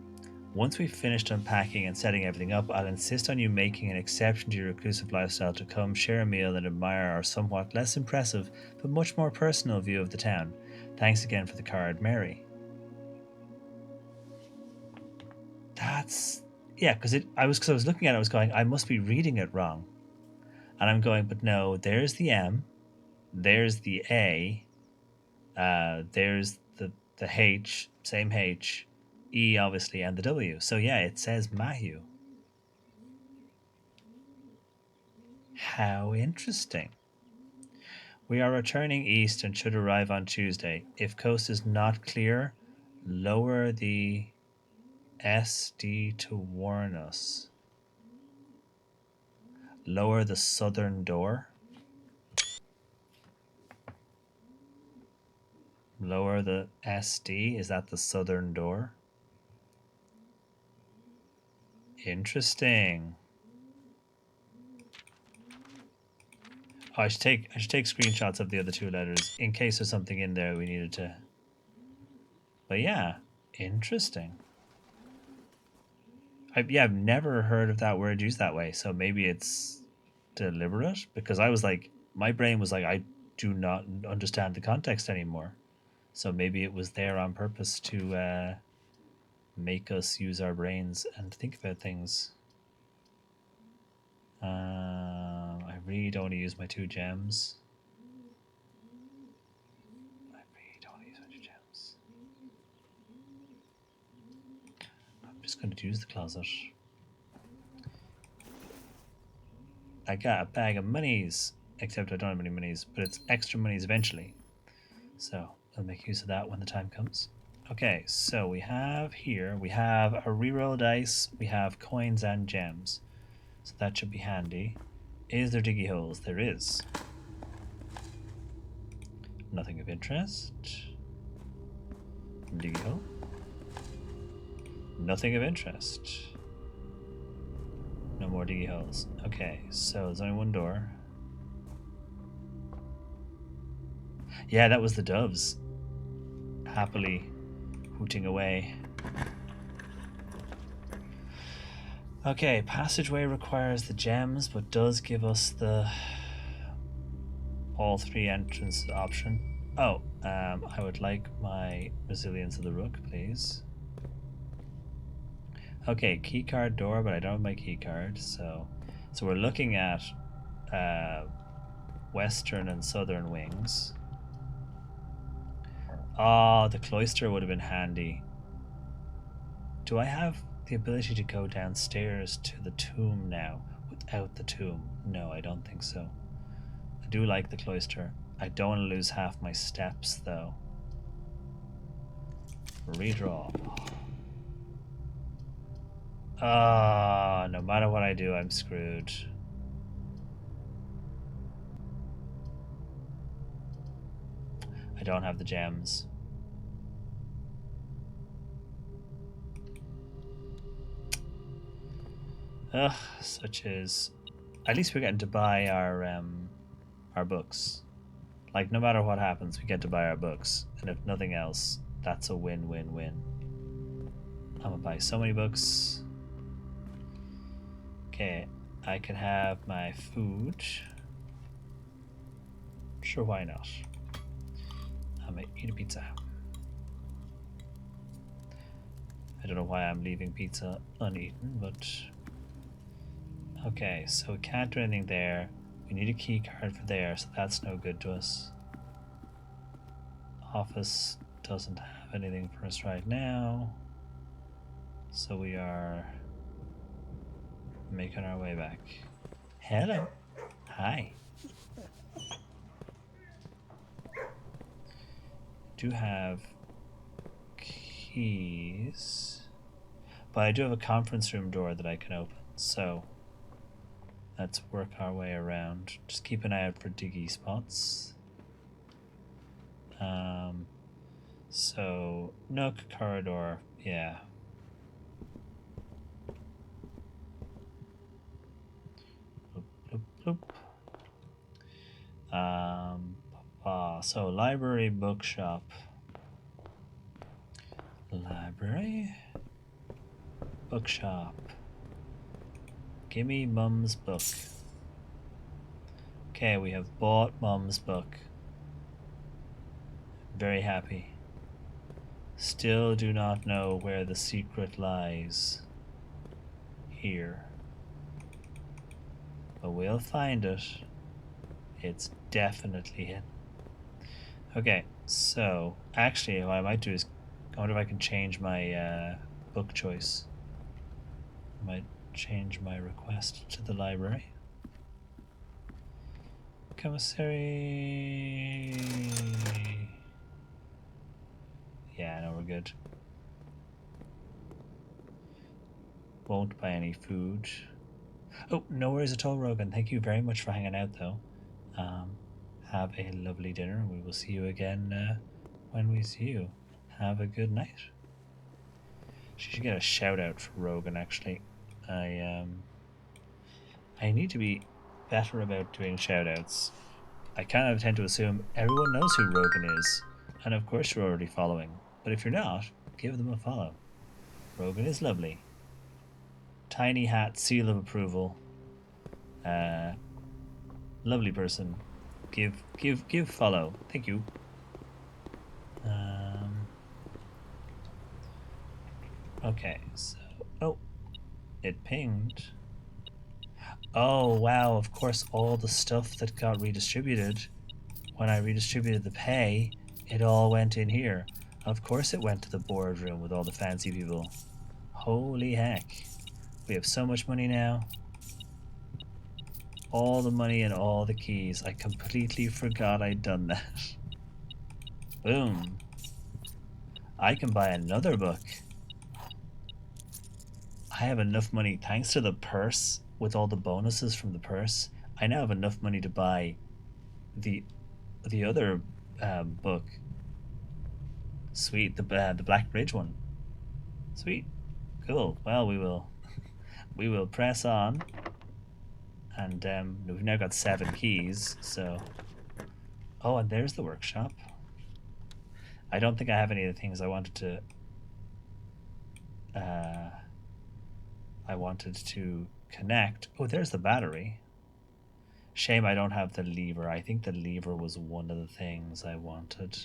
Once we've finished unpacking and setting everything up, I'll insist on you making an exception to your reclusive lifestyle to come share a meal and admire our somewhat less impressive but much more personal view of the town. Thanks again for the card, Mary. That's yeah, because I was looking at it, I was going, I must be reading it wrong, and I'm going, but no, there's the M, there's the A, there's the H, same H, E obviously, and the W. So yeah, it says Mahu. How interesting. We are returning east and should arrive on Tuesday. If coast is not clear, lower the SD to warn us. Lower the southern door. Lower the SD. Is that the southern door? Interesting. Oh, I should take screenshots of the other two letters in case there's something in there we needed to. But yeah, interesting. I've never heard of that word used that way, so maybe it's deliberate, because I was like, my brain was like, I do not understand the context anymore. So maybe it was there on purpose to make us use our brains and think about things. I really don't want to use my 2 gems. I really don't want to use my 2 gems. I'm just going to use the closet. I got a bag of monies, except I don't have any monies, but it's extra monies eventually. So I'll make use of that when the time comes. Okay, so we have a reroll dice, we have coins and gems. So that should be handy. Is there diggy holes? There is. Nothing of interest. Diggy hole. Nothing of interest. No more diggy holes. Okay, so there's only one door. Yeah, that was the doves. Happily hooting away. Okay, passageway requires the gems, but does give us the all three entrance option. Oh, I would like my Resilience of the Rook, please. Okay, keycard door, but I don't have my keycard, so we're looking at western and southern wings. Oh, the cloister would have been handy. Do I have the ability to go downstairs to the tomb now without the tomb? No, I don't think so. I do like the cloister. I don't want to lose half my steps, though. Redraw. Ah, no matter what I do, I'm screwed. I don't have the gems. Ugh, such is. At least we're getting to buy our books. Like, no matter what happens, we get to buy our books, and if nothing else, that's a win-win-win. I'm gonna buy so many books. Okay, I can have my food. Sure, why not? I'm gonna eat a pizza. I don't know why I'm leaving pizza uneaten, but okay, so we can't do anything there. We need a key card for there, so that's no good to us. Office doesn't have anything for us right now, so we are making our way back. Hello. Hi. Do have keys, but I do have a conference room door that I can open, so let's work our way around. Just keep an eye out for diggy spots. So Nook corridor, yeah. Bloop, bloop, bloop. So library, bookshop. Library, bookshop. Gimme Mum's book. Okay, we have bought Mum's book. Very happy. Still do not know where the secret lies. Here. But we'll find it. It's definitely hidden. Okay, so actually what I might do is I wonder if I can change my book choice. I might change my request to the library. Commissary. Yeah, no, we're good. Won't buy any food. Oh, no worries at all, Rogan. Thank you very much for hanging out, though. Have a lovely dinner. We will see you again when we see you. Have a good night. She should get a shout out for Rogan, actually. I need to be better about doing shout outs. I kind of tend to assume everyone knows who Rogan is, and of course you're already following. But if you're not, give them a follow. Rogan is lovely. Tiny hat, seal of approval. Lovely person. Give follow. Thank you. Okay, so it pinged. Oh wow, of course all the stuff that got redistributed when I redistributed the pay, it all went in here. Of course it went to the boardroom with all the fancy people. Holy heck. We have so much money now. All the money and all the keys. I completely forgot I'd done that. Boom. I can buy another book. I have enough money thanks to the purse with all the bonuses from the purse. I now have enough money to buy the other book. Sweet, the Black Bridge one. Sweet, cool. Well, we will press on, and we've now got 7 keys. So, oh, and there's the workshop. I don't think I have any of the things I wanted to. I I wanted to connect. Oh, there's the battery. Shame I don't have the lever. I think the lever was one of the things I wanted.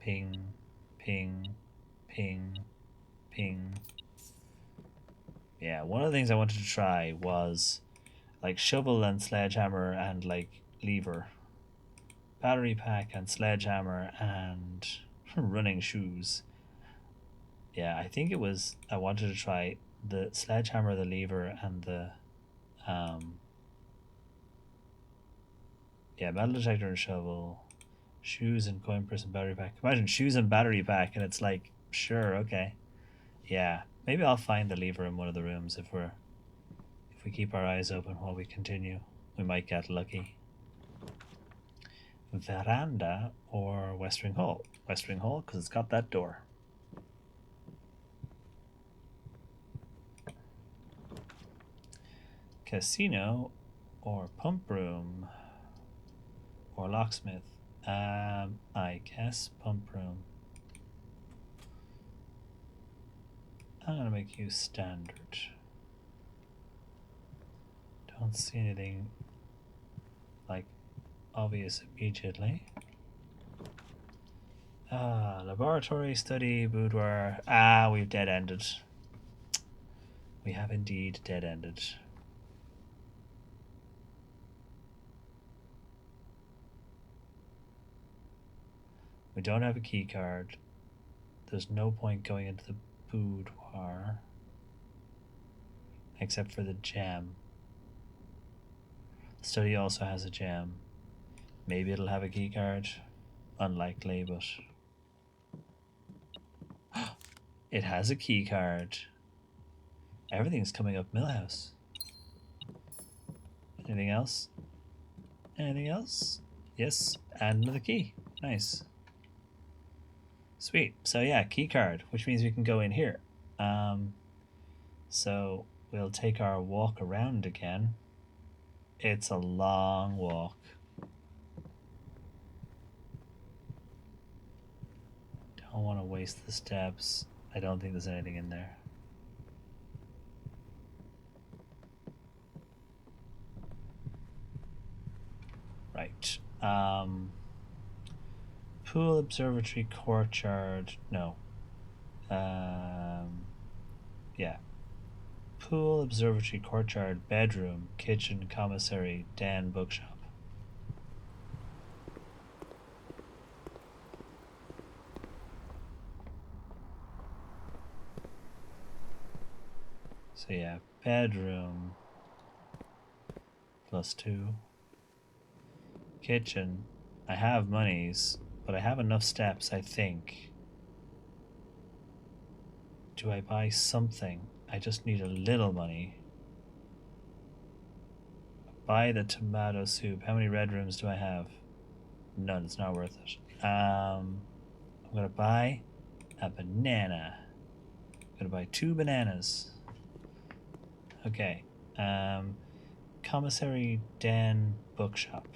Ping, ping, ping, ping. Yeah, one of the things I wanted to try was like shovel and sledgehammer and like lever. Battery pack and sledgehammer and running shoes. Yeah, I think it was I wanted to try the sledgehammer, the lever, and the metal detector and shovel, shoes and coin purse and battery pack. Imagine shoes and battery pack, and it's like, sure, okay, yeah, maybe I'll find the lever in one of the rooms if we keep our eyes open while we continue. We might get lucky. Veranda or Westering Hall? Westering Hall because it's got that door. Casino or pump room or locksmith? I guess pump room. I'm gonna make you standard. Don't see anything like obvious immediately. Laboratory, study, boudoir. We've dead ended. We have indeed dead ended. We don't have a key card. There's no point going into the boudoir except for the gem. Study also has a gem. Maybe it'll have a key card. Unlikely, but it has a key card. Everything's coming up Millhouse. Anything else? Anything else? Yes, and another key. Nice. Sweet. So yeah, key card, which means we can go in here. So we'll take our walk around again. It's a long walk. Don't want to waste the steps. I don't think there's anything in there. Right. Pool, observatory, courtyard. No. Yeah. Pool, observatory, courtyard, bedroom, kitchen, commissary, den, bookshop. So yeah, bedroom +2. Kitchen. I have monies, but I have enough steps, I think. Do I buy something? I just need a little money. Buy the tomato soup. How many red rooms do I have? None. It's not worth it. I'm gonna buy a banana. I'm gonna buy 2 bananas. Okay. Commissary, den, bookshop.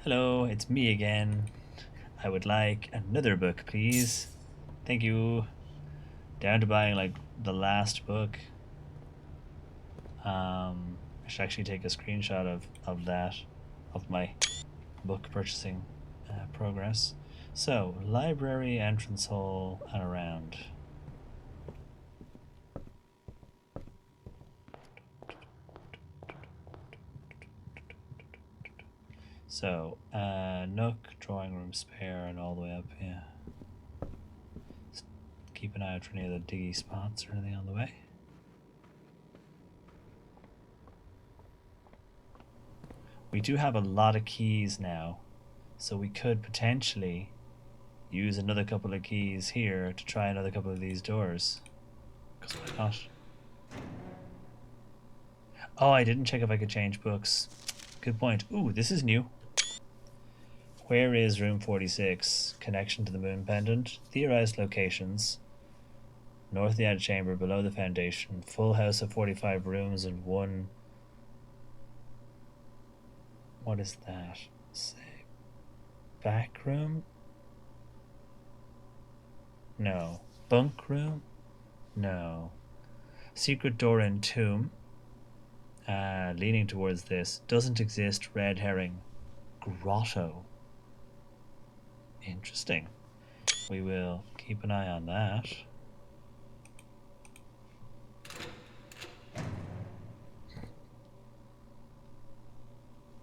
Hello, it's me again. I would like another book, please. Thank you. Down to buying like the last book. I should actually take a screenshot of that, of my book purchasing progress. So, library, entrance hall, and around. So, nook, drawing room spare, and all the way up, yeah. Just keep an eye out for any of the diggy spots or anything on the way. We do have a lot of keys now, so we could potentially use another couple of keys here to try another couple of these doors. Because why not? Oh, I didn't check if I could change books. Good point. Ooh, this is new. Where is room 46? Connection to the moon pendant. Theorized locations. North of the antechamber, below the foundation. Full house of 45 rooms and 1... What is that? Say, back room? No. Bunk room? No. Secret door in tomb. Leaning towards this. Doesn't exist. Red herring. Grotto. Interesting. We will keep an eye on that.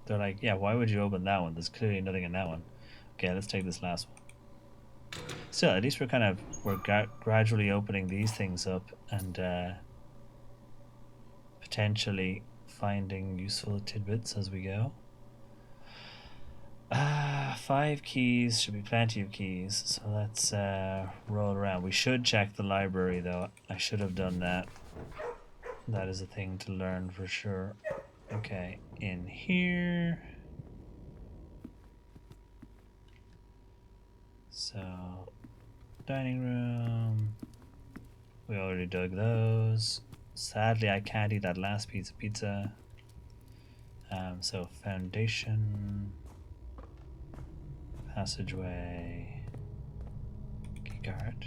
They're like, yeah, why would you open that one? There's clearly nothing in that one. Okay, let's take this last one. Still, at least we're gradually opening these things up and potentially finding useful tidbits as we go. 5 keys should be plenty of keys. So let's roll around. We should check the library though. I should have done that. That is a thing to learn for sure. Okay, in here. So, dining room. We already dug those. Sadly, I can't eat that last piece of pizza. So, foundation. Passageway. Keycard.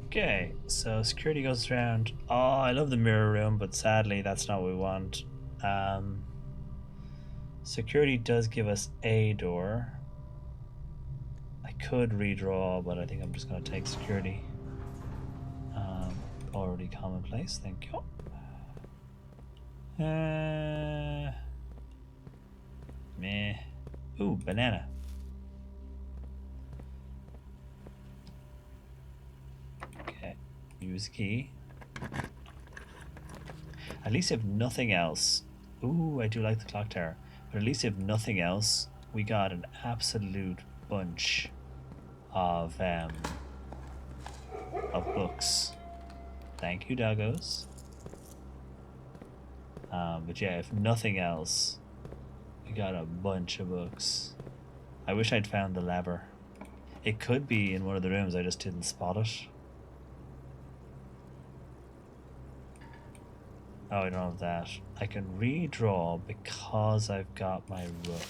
Okay, so security goes around. Oh, I love the mirror room, but sadly, that's not what we want. Security does give us a door. I could redraw, but I think I'm just going to take security. Already commonplace, thank you. Meh. Ooh, banana. Okay, use key. At least if nothing else. Ooh, I do like the clock tower. But at least if nothing else, we got an absolute bunch of books. Thank you, doggos. But yeah, if nothing else, we got a bunch of books. I wish I'd found the lever. It could be in one of the rooms, I just didn't spot it. Oh, I don't have that. I can redraw because I've got my rook.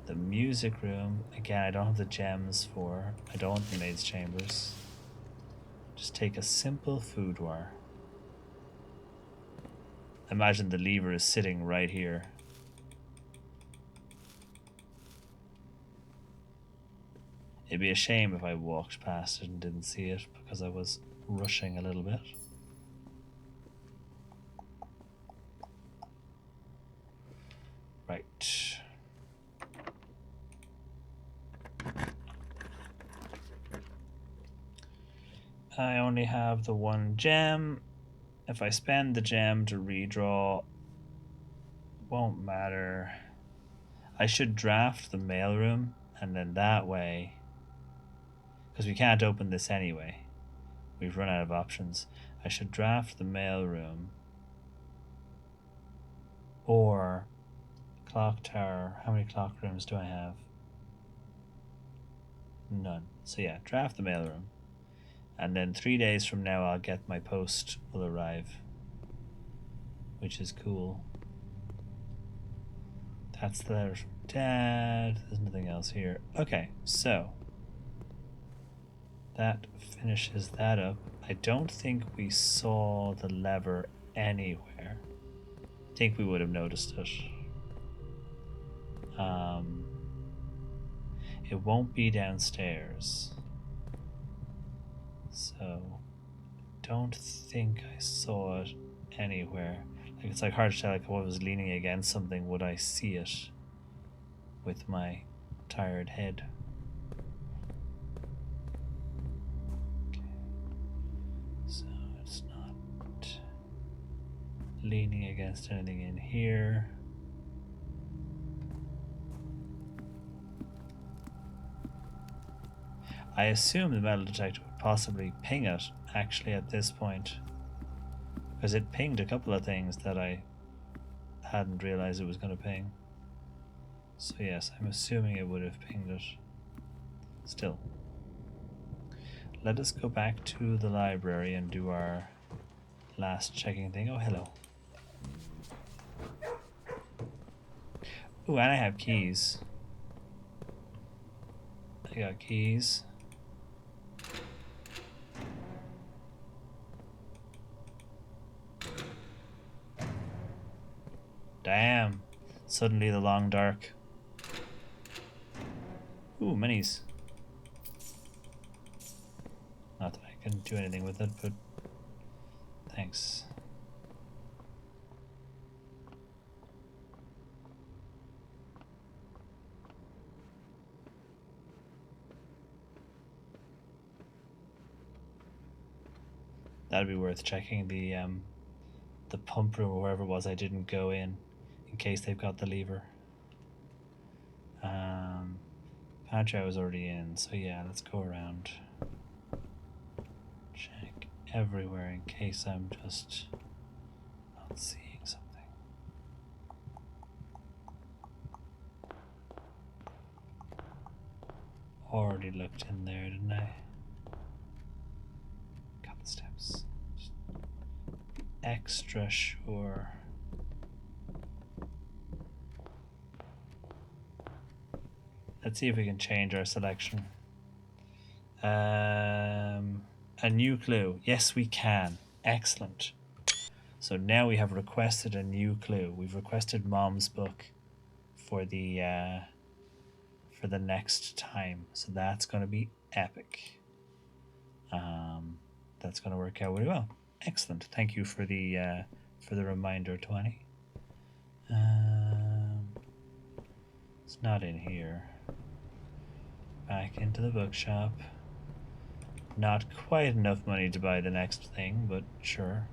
The music room, again, I don't have the gems for. I don't want the maid's chambers. Just take a simple boudoir. Imagine the lever is sitting right here. It'd be a shame if I walked past it and didn't see it because I was rushing a little bit. Right. I only have the one gem. If I spend the gem to redraw, won't matter. I should draft the mailroom, and then that way, because we can't open this anyway, we've run out of options. I should draft the mailroom or clock tower. How many clock rooms do I have? None. So yeah, draft the mailroom. And then 3 days from now I'll get my post will arrive. Which is cool. That's the letter from Dad. There's nothing else here. Okay, so that finishes that up. I don't think we saw the lever anywhere. I think we would have noticed it. It won't be downstairs. So don't think I saw it anywhere. Like it's like hard to tell, like if I was leaning against something, would I see it with my tired head? Okay. So it's not leaning against anything in here. I assume the metal detector would possibly ping it actually at this point, because it pinged a couple of things that I hadn't realized it was going to ping. So yes, I'm assuming it would have pinged it. Still, let us go back to the library and do our last checking thing. Oh, hello. Ooh, and I have keys. I got keys. Damn. Suddenly the long dark. Ooh, minis. Not that I can do anything with it, but thanks. That'd be worth checking the pump room or wherever it was I didn't go in case they've got the lever. Pantry I was already in, so yeah, let's go around. Check everywhere in case I'm just not seeing something. Already looked in there, didn't I? Got the steps. Just extra sure. Let's see if we can change our selection. A new clue. Yes, we can. Excellent. So now we have requested a new clue. We've requested Mom's book for the next time. So that's going to be epic. That's going to work out really well. Excellent. Thank you for the reminder, 20. It's not in here. Back into the bookshop. Not quite enough money to buy the next thing, but sure.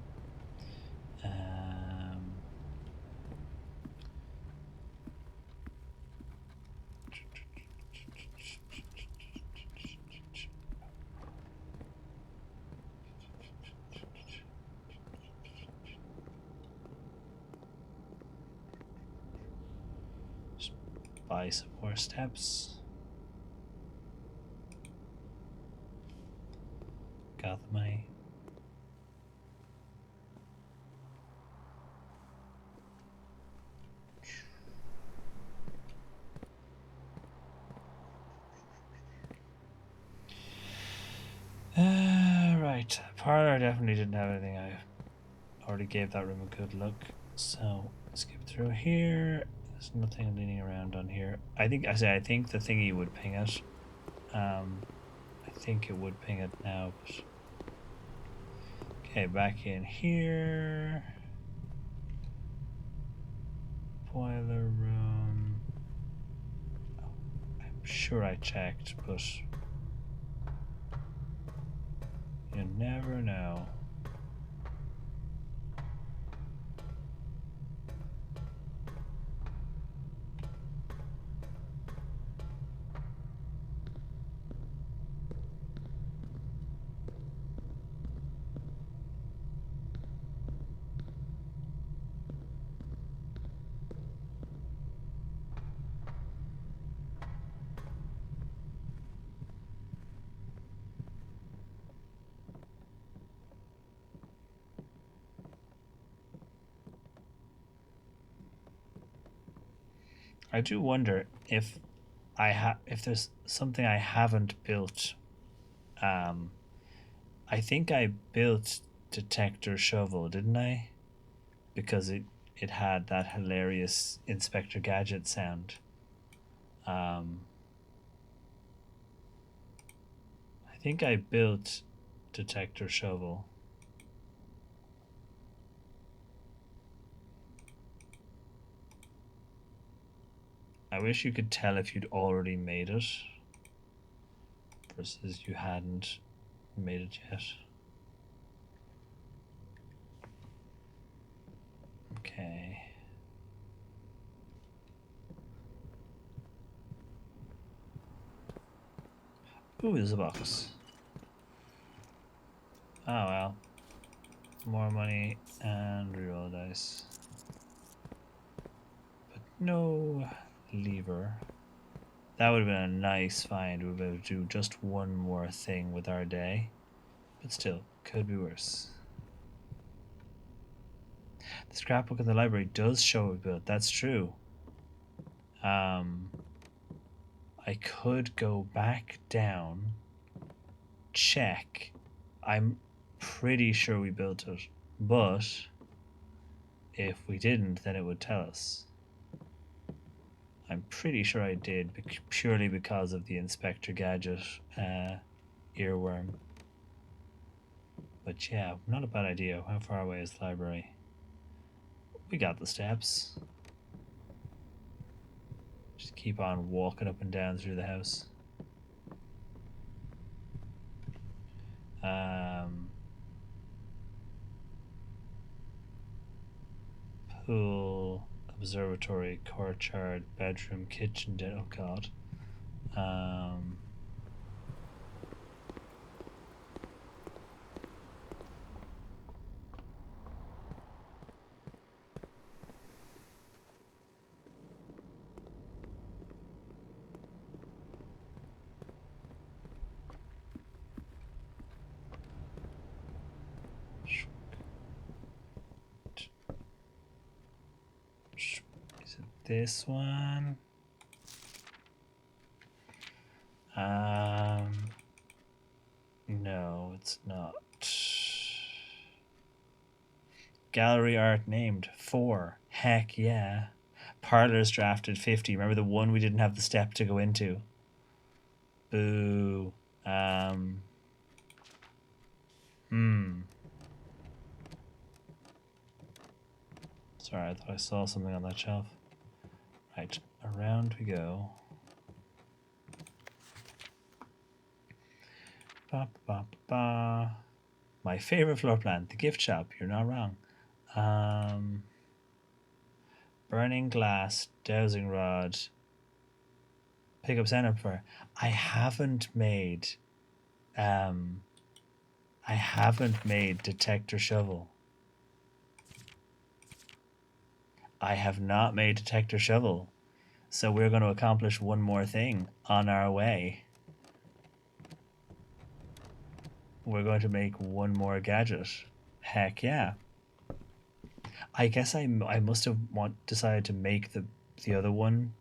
Just buy some more steps. Got the money. Right. Parlor definitely didn't have anything. I already gave that room a good look. So skip through here. There's nothing leaning around on here. I think the thingy would ping it. I think it would ping it now. But... okay, back in here. Boiler room. Oh, I'm sure I checked, but you never know. I do wonder if if there's something I haven't built. I think I built detector shovel, didn't I? Because it had that hilarious Inspector Gadget sound. I think I built detector shovel. I wish you could tell if you'd already made it versus you hadn't made it yet. Okay. Ooh, there's a box. Oh well. More money and reroll dice. But no lever. That would have been a nice find. We'd be able to do just one more thing with our day. But still, could be worse. The scrapbook in the library does show it built. That's true. I could go back down, check. I'm pretty sure we built it, but if we didn't, then it would tell us. I'm pretty sure I did, purely because of the Inspector Gadget earworm. But yeah, not a bad idea. How far away is the library? We got the steps. Just keep on walking up and down through the house. Pool, observatory, courtyard, bedroom, kitchen. Oh god. Is it this one? No, it's not. Gallery art named 4. Heck yeah. Parlors drafted 50. Remember the one we didn't have the step to go into? Boo. Sorry, I thought I saw something on that shelf. Right, around we go. Ba, ba, ba, ba. My favorite floor plan, the gift shop. You're not wrong. Burning glass, dowsing rod, pick up center for. I haven't made detector shovel. I have not made detector shovel. So we're going to accomplish one more thing on our way. We're going to make one more gadget. Heck yeah. I guess I must have decided to make the other one,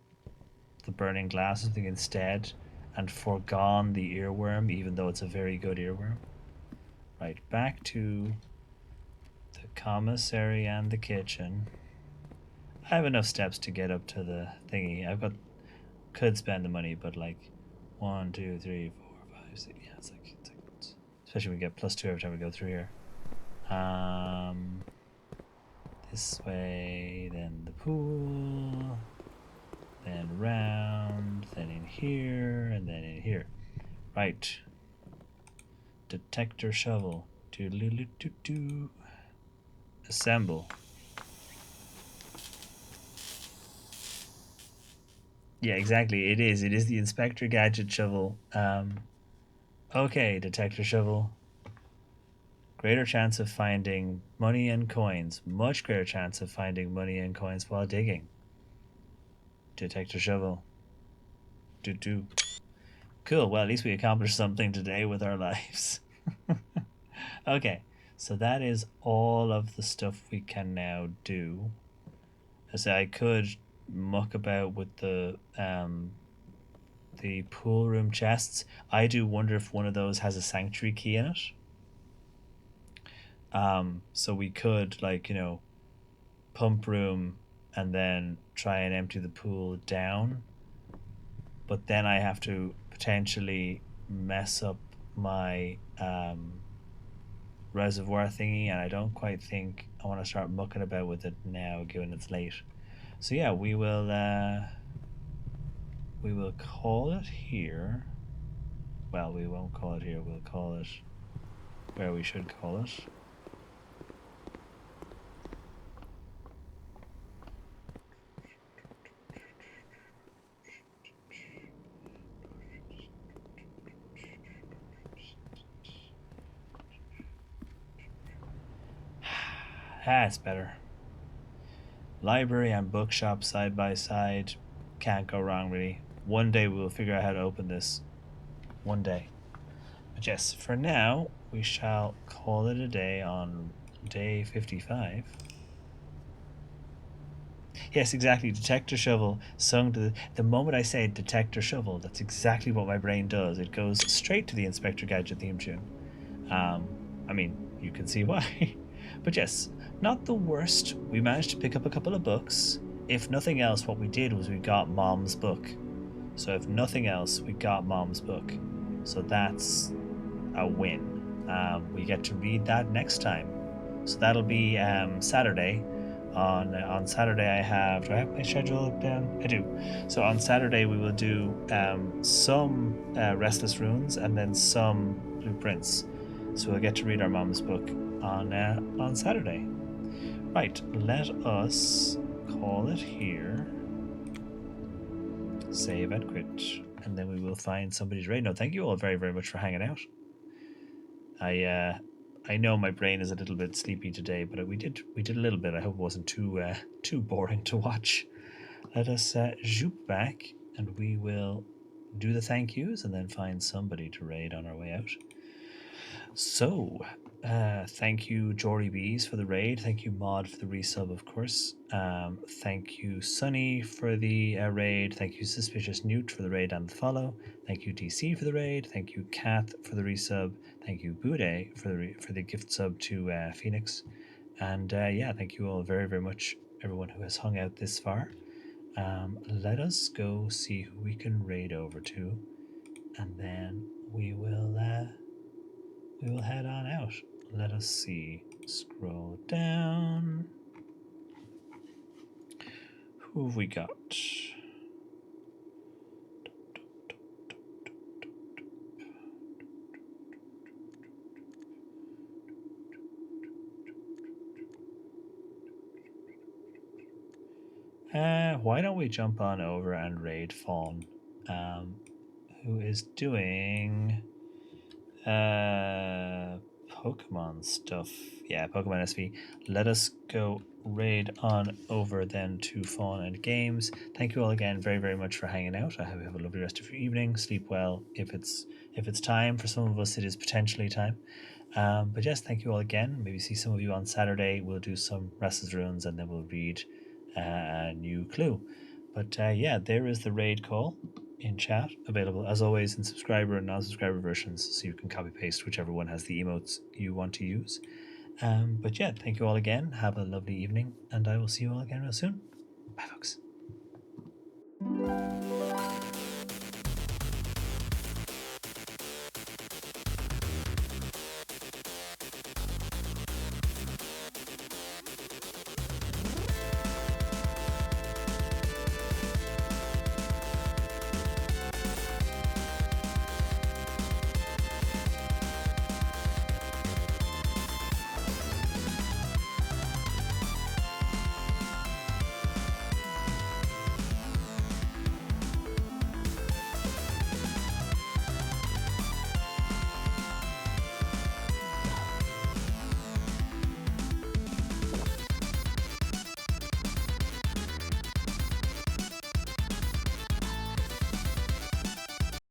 the burning glass thing, instead, and forgone the earworm, even though it's a very good earworm. Right, back to the commissary and the kitchen. I have enough steps to get up to the thingy. Could spend the money, but like 1, 2, 3, 4, 5, 6. Yeah, it's like especially when we get +2 every time we go through here. This way, then the pool, then round, then in here, and then in here. Right. Detector shovel. Do. Assemble. Yeah, exactly. It is. It is the Inspector Gadget shovel. Okay, detector shovel. Greater chance of finding money and coins. Much greater chance of finding money and coins while digging. Detector shovel. Do. Cool. Well, at least we accomplished something today with our lives. Okay, so that is all of the stuff we can now do. As I could muck about with the pool room chests. I do wonder if one of those has a sanctuary key in it. So we could, like, pump room and then try and empty the pool down. But then I have to potentially mess up my reservoir thingy, and I don't quite think I want to start mucking about with it now, given it's late. So yeah, we will call it here. Well, we won't call it here. We'll call it where we should call it. That's better. Library and bookshop side by side. Can't go wrong, really. One day we'll figure out how to open this. One day. But yes, for now, we shall call it a day on day 55. Yes, exactly. Detector shovel sung to the moment I say detector shovel, that's exactly what my brain does. It goes straight to the Inspector Gadget theme tune. Um, I mean, you can see why. But yes, not the worst. We managed to pick up a couple of books. If nothing else, what we did was we got Mom's book. So if nothing else, we got Mom's book. So that's a win. We get to read that next time. So that'll be Saturday. On Saturday, I have. Do I have my schedule down? I do. So on Saturday, we will do some Restless Runes and then some Blueprints. So we'll get to read our mom's book on Saturday. Right. Let us call it here. Save and quit, and then we will find somebody's raid. No, thank you all very very much for hanging out. I know my brain is a little bit sleepy today, but we did a little bit. I hope it wasn't too boring to watch. Let us zoop back, and we will do the thank yous, and then find somebody to raid on our way out. So, thank you, Jory Bees, for the raid. Thank you, Mod, for the resub, of course. Thank you, Sunny, for the raid. Thank you, Suspicious Newt, for the raid and the follow. Thank you, DC, for the raid. Thank you, Kath, for the resub. Thank you, Bude, for the gift sub to Phoenix. And yeah, thank you all very, very much, everyone who has hung out this far. Let us go see who we can raid over to, and then we will head on out. Let us see. Scroll down. Who have we got? Why don't we jump on over and raid Fawn, who is doing Pokemon stuff. Yeah, Pokemon SV. Let us go raid on over then to Fawn and Games. Thank you all again very very much for hanging out. I hope you have a lovely rest of your evening. Sleep well. If it's time for some of us, it is potentially time. But yes, thank you all again. Maybe see some of you on Saturday. We'll do some Restless Runes and then we'll read a new clue. But yeah, there is the raid call in chat, available as always in subscriber and non-subscriber versions, so you can copy paste whichever one has the emotes you want to use. But yeah, thank you all again. Have a lovely evening, and I will see you all again real soon. Bye, folks.